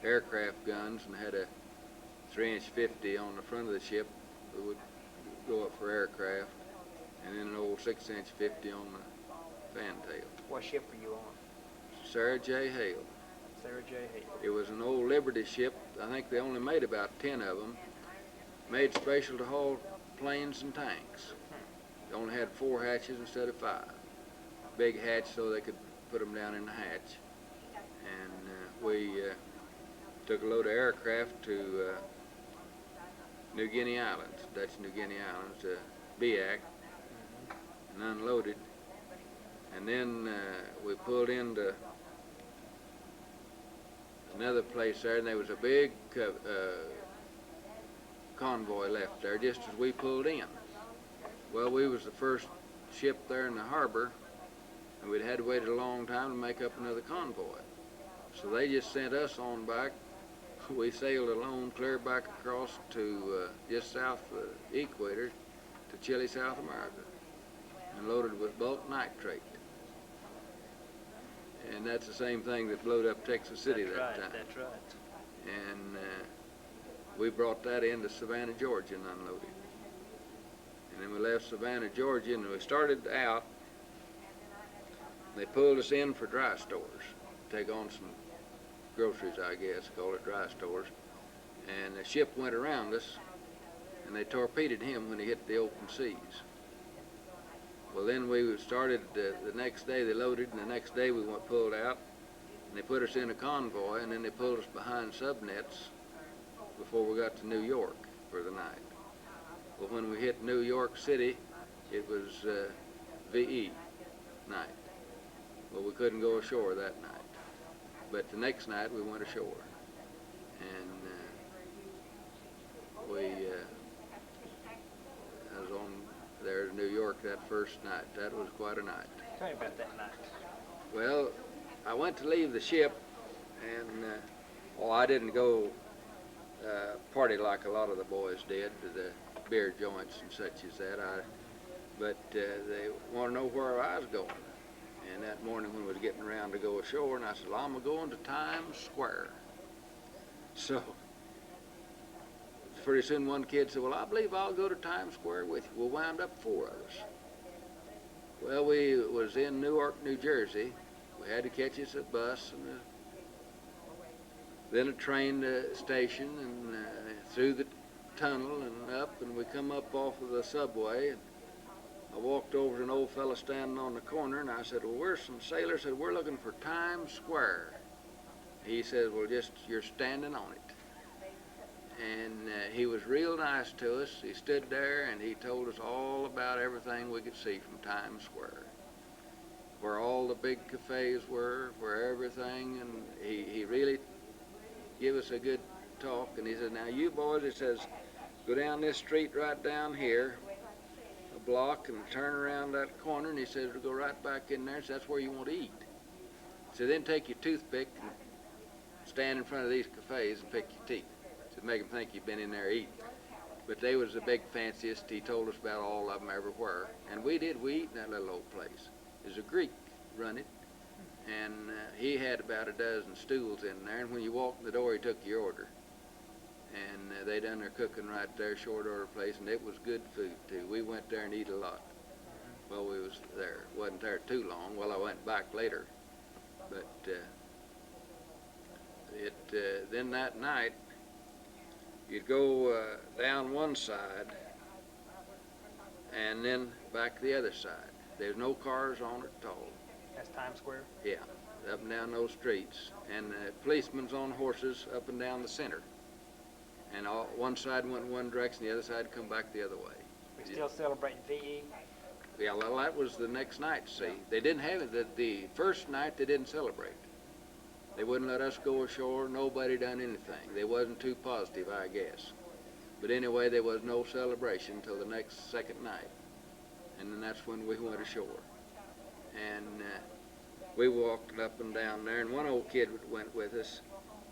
aircraft guns and had a 3" 50 on the front of the ship that would go up for aircraft, and then an old 6" 50 on the fantail. What ship were you on? Sarah J. Hale. Sarah J. Hale. It was an old Liberty ship. I think they only made about 10 of them, made special to haul planes and tanks. They only had 4 hatches instead of 5. Big hatch so they could put them down in the hatch. And we took a load of aircraft to New Guinea Islands, Dutch New Guinea Islands, to Biak, and unloaded. And then we pulled into another place there, and there was a big convoy left there just as we pulled in. Well, we was the first ship there in the harbor, and we'd had to wait a long time to make up another convoy. So they just sent us on back. We sailed alone clear back across to just south of the equator to Chile, South America, and loaded with bulk nitrate. And that's the same thing that blowed up Texas City that time. That's right. And we brought that into Savannah, Georgia, and unloaded. And then we left Savannah, Georgia, and we started out. They pulled us in for dry stores, take on some groceries, I guess, call it dry stores. And the ship went around us, and they torpedoed him when he hit the open seas. Well, then we started the next day. They loaded, and the next day we pulled out, and they put us in a convoy, and then they pulled us behind subnets before we got to New York for the night. Well, when we hit New York City, it was VE night. Well, we couldn't go ashore that night, but the next night we went ashore, and I was on there in New York that first night. That was quite a night. Tell me about that night. Well, I went to leave the ship, and I didn't go party like a lot of the boys did to the beer joints and such as that. But they want to know where I was going. And that morning when we was getting around to go ashore, and I said, well, I'm going to Times Square. So pretty soon one kid said, well, I believe I'll go to Times Square with you. We'll wind up 4 of us. Well, we was in Newark, New Jersey. We had to catch us a bus and then a train station, and through the tunnel and up, and we come up off of the subway. And I walked over to an old fella standing on the corner, and I said, well, we're some sailors. I said, we're looking for Times Square. He said, well, just you're standing on it. And he was real nice to us. He stood there and he told us all about everything we could see from Times Square, where all the big cafes were, where everything, and he really gave us a good talk. And he said, now you boys, he says, go down this street right down here, a block, and turn around that corner, and he says, go right back in there, so that's where you want to eat. So then take your toothpick and stand in front of these cafes and pick your teeth. To make them think you've been in there eating. But they was the big fanciest. He told us about all of them everywhere. And we eat in that little old place. There's a Greek run it, and he had about a dozen stools in there, and when you walked in the door, he took your order. And they done their cooking right there, short order place, and it was good food too. We went there and eat a lot while we was there. Wasn't there too long. Well, I went back later. But then that night, you'd go down one side and then back the other side. There's no cars on it at all. That's Times Square? Yeah, up and down those streets. And policemen's on horses up and down the center. And one side went in one direction, the other side come back the other way. We still celebrating VE? Yeah, well, that was the next night, see. They didn't have it. The first night they didn't celebrate. They wouldn't let us go ashore. Nobody done anything. They wasn't too positive, I guess. But anyway, there was no celebration until the second night. And then that's when we went ashore. And we walked up and down there, and one old kid went with us,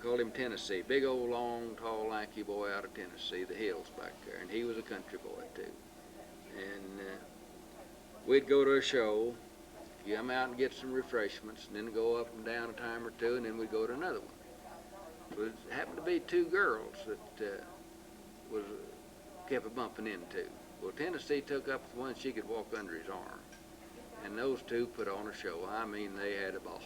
called him Tennessee. Big old, long, tall, lanky boy out of Tennessee, the hills back there. And he was a country boy, too. And we'd go to a show, come out and get some refreshments, and then go up and down a time or two, and then we'd go to another one. But it happened to be 2 girls that kept bumping into. Well, Tennessee took up the one she could walk under his arm, and those 2 put on a show. I mean, they had a ball.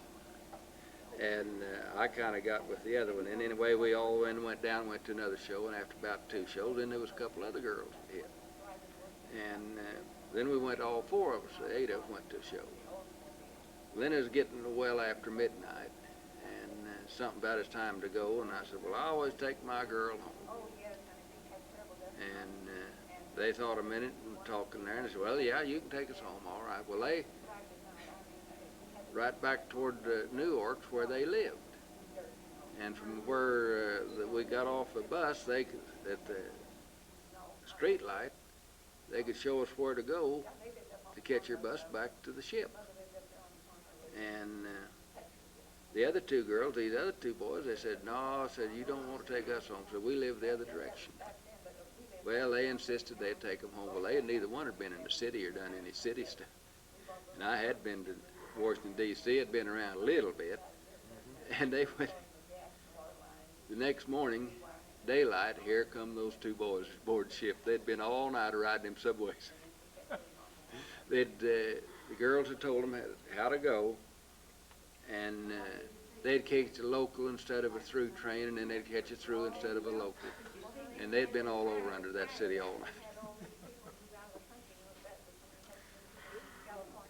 And I kind of got with the other one. And anyway, we all went down, went to another show, and after about 2 shows, then there was a couple other girls that hit. And then we went, all 4 of us, 8 of us went to a show. Then it was getting well after midnight, and something about it's time to go, and I said, well, I always take my girl home. And they thought a minute and talking there, and they said, well, yeah, you can take us home, all right. Well, they, right back toward Newark's where they lived. And from where we got off the bus, at the street light, they could show us where to go to catch your bus back to the ship. And the other two girls, these other two boys, they said, no, I said, you don't want to take us home. So we live the other direction. Well, they insisted they'd take them home. Well, neither one had been in the city or done any city stuff. And I had been to Washington, D.C., had been around a little bit. And they went, the next morning, daylight, here come those two boys aboard ship. They'd been all night riding them subways. The girls had told them how to go, and they'd catch a local instead of a through train, and then they'd catch a through instead of a local. And they'd been all over under that city all night.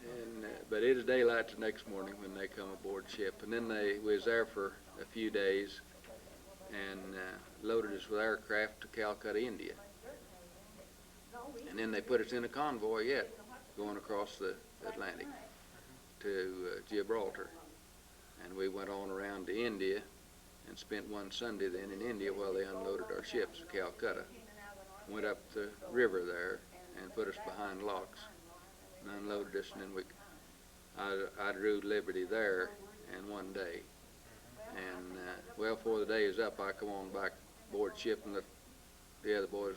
And, but it was daylight the next morning when they come aboard ship. And then we was there for a few days and loaded us with aircraft to Calcutta, India. And then they put us in a convoy yet, going across the Atlantic to Gibraltar. And we went on around to India and spent one Sunday then in India while they unloaded our ships at Calcutta. Went up the river there and put us behind locks and unloaded us, and then I drew liberty there in one day. And well, before the day is up, I come on back aboard ship, and the other boys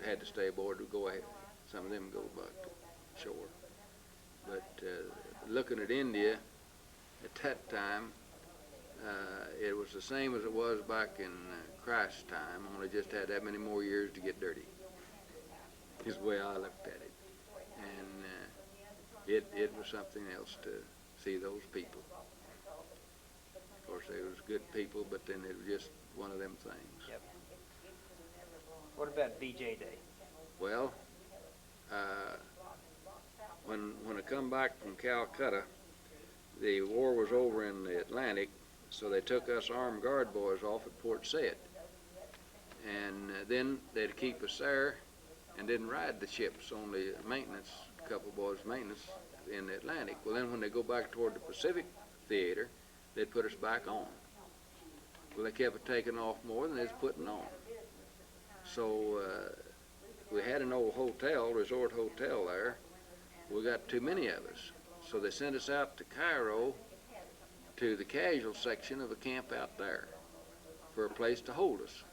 had to stay aboard to go ahead. Some of them go back to shore. But looking at India at that time, it was the same as it was back in Christ's time, only just had that many more years to get dirty, is the way I looked at it. And it was something else to see those people. Of course, they was good people, but then it was just one of them things. Yep. What about VJ Day? Well, when I come back from Calcutta, the war was over in the Atlantic, so they took us armed guard boys off at Port Said. And then they'd keep us there and didn't ride the ships, only maintenance, a couple of boys maintenance in the Atlantic. Well, then when they go back toward the Pacific theater, they'd put us back on. Well, they kept taking off more than they was putting on. So we had an old resort hotel there. We got too many of us. So they sent us out to Cairo to the casual section of a camp out there for a place to hold us.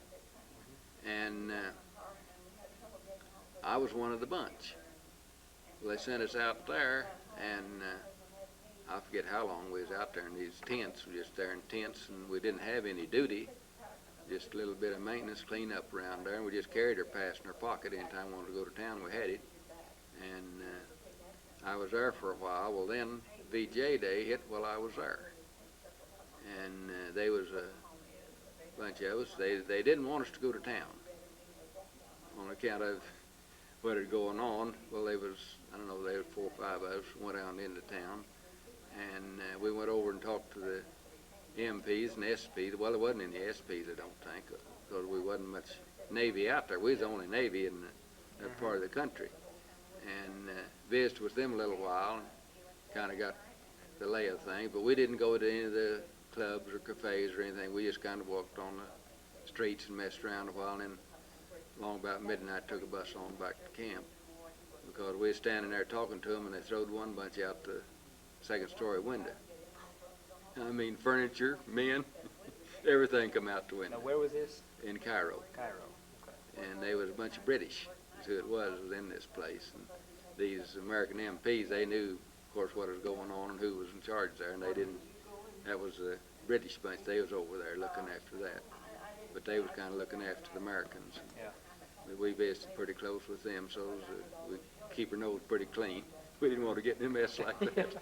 And I was one of the bunch. Well, they sent us out there, and I forget how long we was out there in these tents. We were just there in tents, and we didn't have any duty, just a little bit of maintenance, clean up around there, and we just carried our pass in our pocket. Anytime we wanted to go to town, we had it. And I was there for a while. Well, then VJ Day hit while I was there. And they was a bunch of us. They didn't want us to go to town on account of what had going on. Well, they was 4 or 5 of us went out into town, and we went over and talked to the MPs and SPs. Well, there wasn't any SPs, I don't think, because we wasn't much Navy out there. We was the only Navy in that part of the country. And visited with them a little while and kind of got the lay of things. But we didn't go to any of the clubs or cafes or anything. We just kind of walked on the streets and messed around a while, and then along about midnight took a bus on back to camp, because we was standing there talking to them, and they throwed one bunch out the second-story window. I mean, furniture, men, everything come out the window. Now, where was this? In Cairo. Cairo. Okay. And they was a bunch of British, is who it was in this place. And these American MPs, they knew, of course, what was going on and who was in charge there, and they didn't. That was the British bunch. They was over there looking after that, but they was kind of looking after the Americans. Yeah. We visited pretty close with them, so we keep our nose pretty clean. We didn't want to get in a mess like that.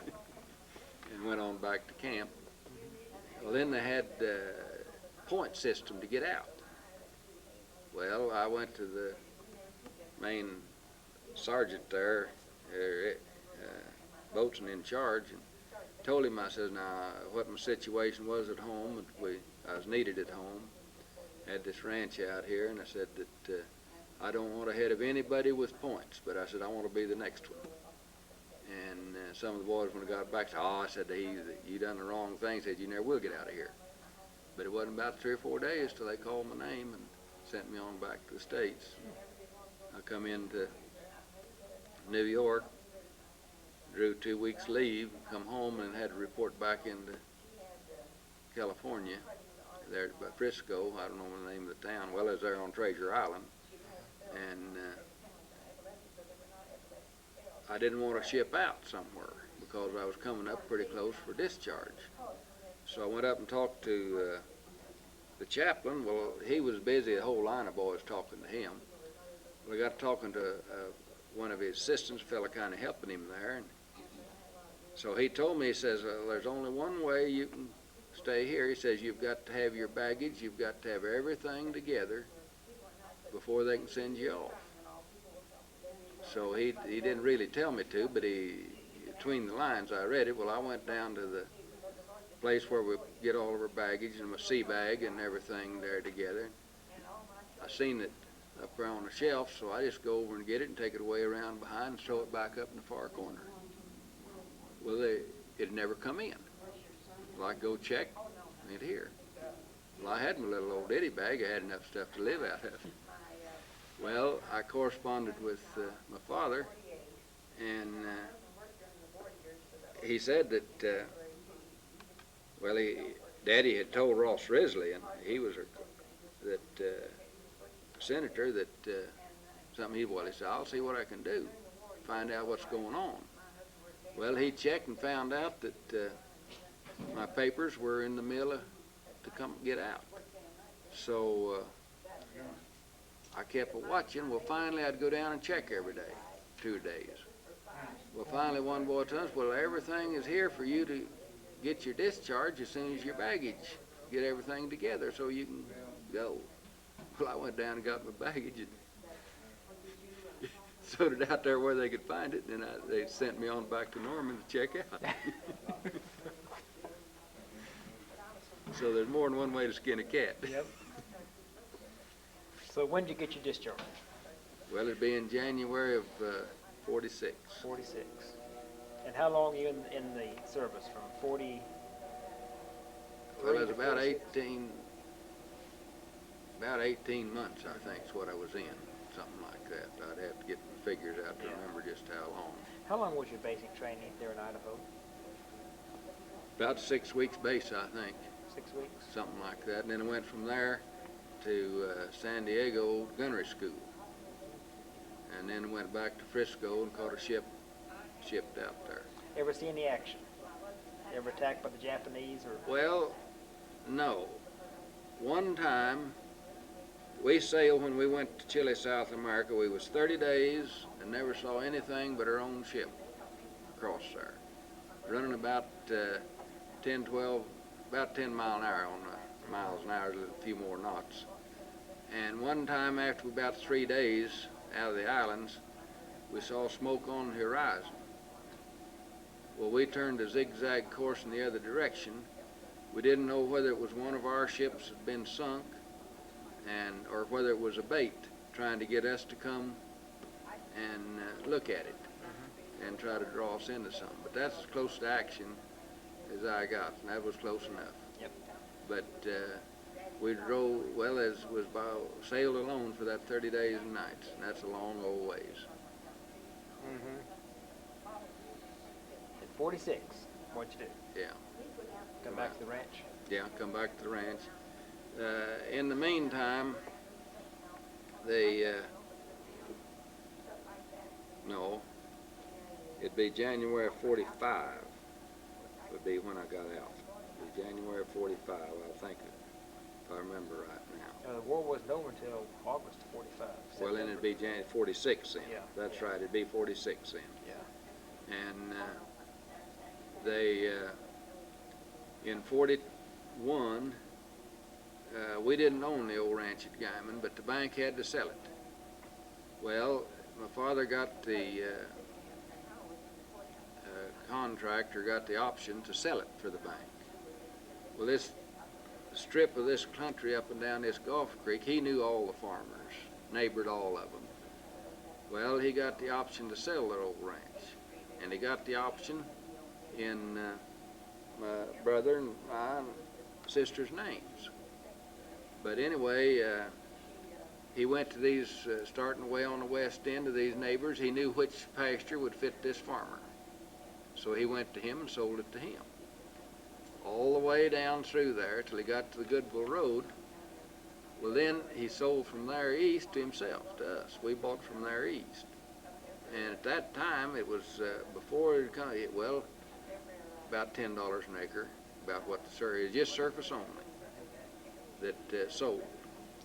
And went on back to camp. Well, then they had point system to get out. Well, I went to the main sergeant there, boatswain in charge, and told him, I said, now, what my situation was at home, and I was needed at home. Had this ranch out here, and I said that I don't want ahead of anybody with points, but I said, I want to be the next one. And some of the boys, when I got back, said, oh, I said, you done the wrong thing. Said, you never will get out of here. But it wasn't about 3 or 4 days till they called my name and sent me on back to the States. I come into New York, drew 2 weeks leave, come home and had to report back into California, there by Frisco. I don't know the name of the town. Well, it was there on Treasure Island. And I didn't want to ship out somewhere because I was coming up pretty close for discharge. So I went up and talked to the chaplain. Well, he was busy, a whole line of boys talking to him. Well, I got talking to one of his assistants, a fella kind of helping him there. And so he told me, he says, there's only one way you can stay here. He says, you've got to have your baggage, you've got to have everything together before they can send you off. So he didn't really tell me to, but between the lines I read it. Well, I went down to the place where we get all of our baggage and my sea bag and everything there together. I seen it up there on the shelf, so I just go over and get it and take it away around behind and throw it back up in the far corner. Well, it never come in. Well, I go check, ain't here. Well, I had my little old ditty bag. I had enough stuff to live out of. Well, I corresponded with my father, and he said that, well, Daddy had told Ross Risley, and he was a senator, that something he said, I'll see what I can do, find out what's going on. Well, he checked and found out that my papers were in the mill to come get out. So I kept watching. Well, finally I'd go down and check every day, 2 days. Well, finally one boy told us, well, everything is here for you to get your discharge as soon as your baggage, get everything together so you can go. Well, I went down and got my baggage and sewed it out there where they could find it, and then they sent me on back to Norman to check out. So there's more than one way to skin a cat. Yep. So when did you get your discharge? Well, it'd be in January of 46. 46. And how long are you in the service, from 40? Well, it was about 18 months, I think, is what I was in, something like that. I'd have to get the figures out to remember just how long. How long was your basic training there in Idaho? About 6 weeks base, I think. 6 weeks? Something like that. And then I went from there to San Diego Gunnery School. And then went back to Frisco and caught a ship, shipped out there. Ever see any action? Ever attacked by the Japanese or? Well, no. One time, we sailed when we went to Chile, South America. We was 30 days and never saw anything but our own ship across there, running about 10 mile an hour on the miles an hour, a few more knots. And one time after about 3 days out of the islands, we saw smoke on the horizon. Well, we turned a zigzag course in the other direction. We didn't know whether it was one of our ships had been sunk or whether it was a bait trying to get us to come and look at it and try to draw us into something. But that's as close to action as I got, and that was close enough. Yep. But we drove, well, as was sailed alone for that 30 days and nights, and that's a long old ways. At 46, what'd you do? Yeah. Come back to the ranch? Yeah, come back to the ranch. In the meantime, no, it'd be January of 45 would be when I got out. It'd be January of 45, I think, if I remember right now. The war wasn't over until August of 45. Well, then it'd be January 46 then. Yeah. That's right, it'd be 46 then. Yeah. And they, in 41, we didn't own the old ranch at Guyman, but the bank had to sell it. Well, my father got the contractor got the option to sell it for the bank. Well, this strip of this country up and down this Gulf Creek, he knew all the farmers, neighbored all of them. Well, he got the option to sell that old ranch, and he got the option in my brother and I sisters' names. But anyway, he went to these, starting away on the west end of these neighbors. He knew which pasture would fit this farmer. So he went to him and sold it to him. All the way down through there till he got to the Goodville Road. Well, then he sold from there east to himself, to us. We bought from there east. And at that time, it was before it come, well, about $10 an acre, about what the survey is, just surface only, that sold.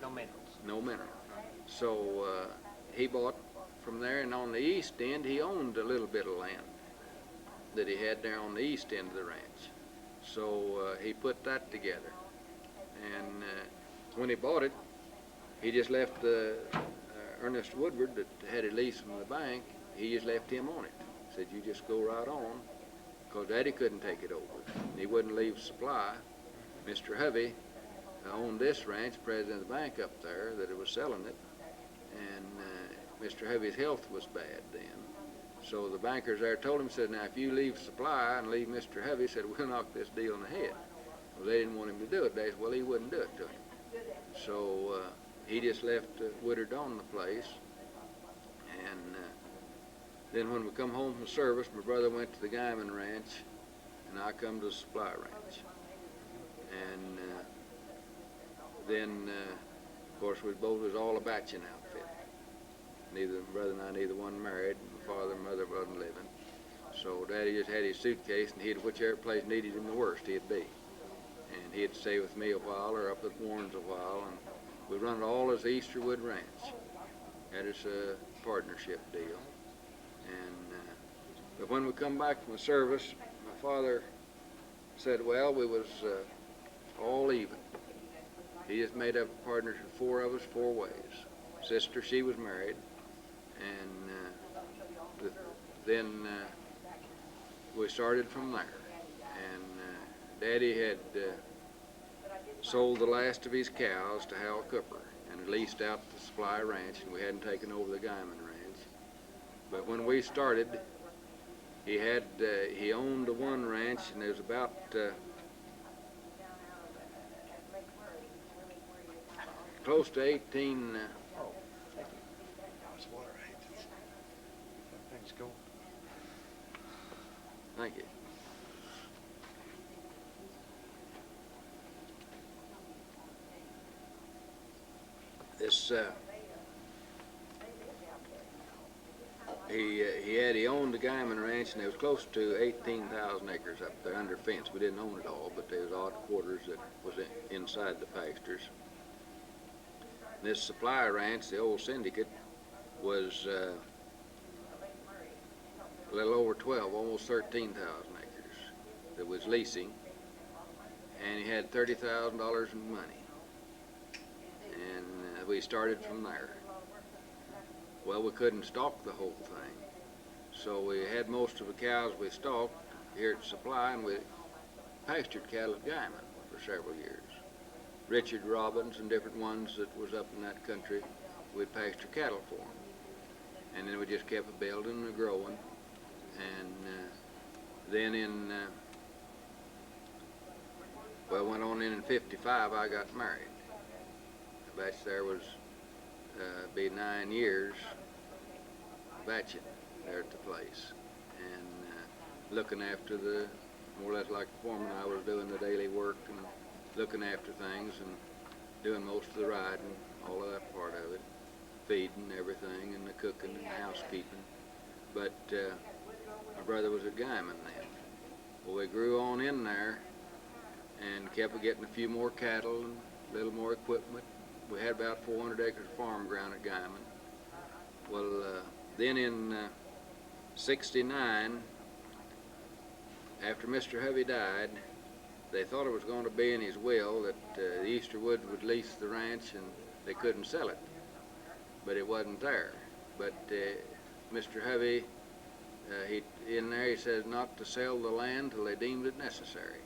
No minerals. No mineral. So he bought from there, and on the east end, he owned a little bit of land that he had there on the east end of the ranch. So he put that together. And when he bought it, he just left Ernest Woodward that had a lease from the bank. He just left him on it. Said, you just go right on, because Daddy couldn't take it over. He wouldn't leave supply. Mr. Hovey owned this ranch, president of the bank up there, that it was selling it. And Mr. Hovey's health was bad then. So the bankers there told him, said, now if you leave supply and leave Mr. Hovey, said, we'll knock this deal in the head. Well, they didn't want him to do it. They said, well, he wouldn't do it to him. So he just left Woodward on the place. And then when we come home from service, my brother went to the Guyman Ranch, and I come to the Supply Ranch. And then, of course, we both was all a batching outfit. Neither my brother and I, neither one married. My father and mother wasn't living. So Daddy just had his suitcase, and he'd whichever place needed him the worst, he'd be. And he'd stay with me a while, or up at Warren's a while, and we run it all as the Easterwood Ranch. That is a partnership deal. And but when we come back from the service, my father said, well, we was all even. He just made up a partnership, 4 of us, 4 ways. Sister, she was married, and then we started from there. And Daddy had sold the last of his cows to Hal Cooper and leased out the Supply Ranch, and we hadn't taken over the Guyman Ranch. But when we started, he owned the one ranch, and there was about close to 18. Oh, thank you. It's water, Everything's cool. Thank you. This he owned the Guyman Ranch, and there was close to 18,000 acres up there under fence. We didn't own it all, but there was odd quarters that was inside the pastures. And this Supply Ranch, the old Syndicate, was a little over 12, almost 13,000 acres that was leasing, and he had $30,000 in money. And we started from there. Well, we couldn't stock the whole thing, so we had most of the cows we stocked here at Supply, and we pastured cattle at Guyman for several years. Richard Robbins and different ones that was up in that country, we'd pasture cattle for them. And then we just kept building and growing. And then went on in 55, I got married. The batch there was be 9 years batching there at the place, and looking after the, more or less like the foreman, I was doing the daily work and looking after things and doing most of the riding, all of that part of it, feeding everything and the cooking and the housekeeping. But my brother was at Guyman then. Well, we grew on in there and kept getting a few more cattle and a little more equipment. We had about 400 acres of farm ground at Guyman. Well, then in '69, after Mr. Hovey died, they thought it was going to be in his will that the Easterwood would lease the ranch and they couldn't sell it. But it wasn't there. But Mr. Hovey, in there he says not to sell the land till they deemed it necessary.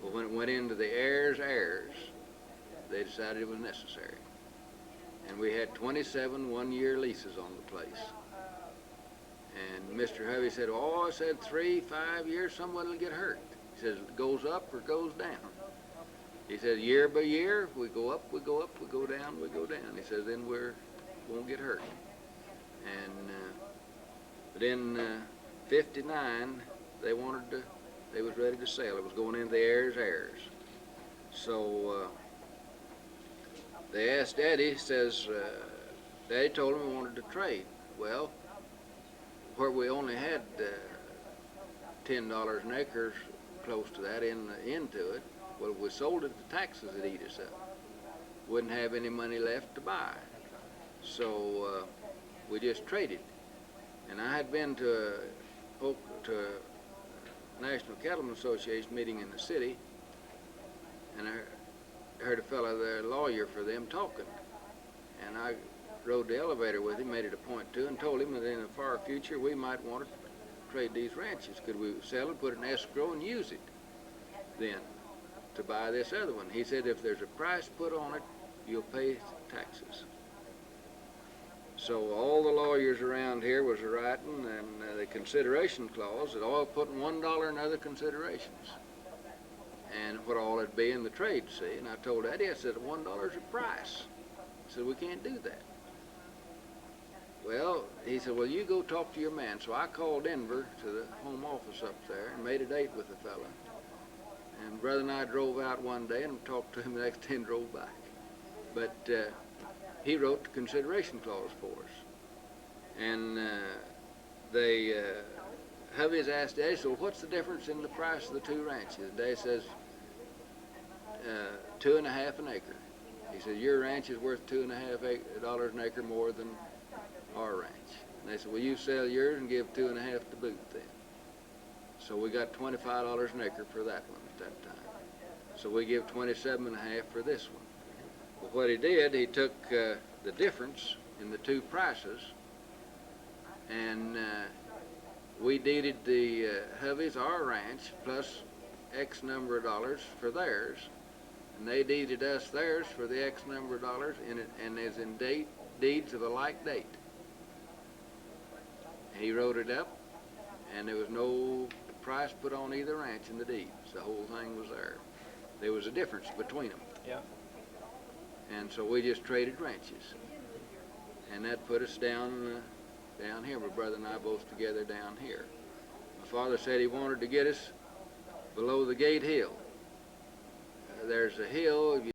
Well, when it went into the heirs, they decided it was necessary. And we had 27 one-year leases on the place. And Mr. Hovey said, oh, I said 3, 5 years, someone will get hurt. He says, it goes up or goes down. He said, year by year, we go up, we go up, we go down, we go down. He says, then won't get hurt. And but in '59, they was ready to sell. It was going into the heirs. So they asked Daddy, says, Daddy told him he wanted to trade. Well, where we only had $10 an acre, close to that into it, well, if we sold it, the taxes would eat us up. Wouldn't have any money left to buy. So we just traded. And I had been to a National Cattlemen Association meeting in the city, and I heard a fellow there, a lawyer for them, talking. And I rode the elevator with him, made it a point to, and told him that in the far future we might want to trade these ranches. Could we sell it, put it in escrow, and use it then to buy this other one? He said, if there's a price put on it, you'll pay taxes. So all the lawyers around here was writing, and the consideration clause, it all putting $1 in other considerations, and what all it'd be in the trade, see. And I told Eddie, I said, $1 a price. I said, we can't do that. Well, he said, well, you go talk to your man. So I called Denver to the home office up there and made a date with the fella. And Brother and I drove out one day and talked to him the next day and drove back. But he wrote the consideration clause for us. And Hubby's asked Daddy, so what's the difference in the price of the two ranches? Daddy says, $2.50 an acre. He said, your ranch is worth $2.50 an acre more than our ranch. And they said, well, you sell yours and give $2.50 to boot then. So we got $25 an acre for that one at that time. So we give $27.50 for this one. But what he did, he took the difference in the two prices, and we deeded the Hubbies our ranch plus X number of dollars for theirs, and they deeded us theirs for the X number of dollars, and as in deeds of a like date. He wrote it up, and there was no price put on either ranch in the deeds. The whole thing was there. There was a difference between them. Yeah. And so we just traded ranches. And that put us down here. My brother and I both together down here. My father said he wanted to get us below the Gate Hill. There's a hill, if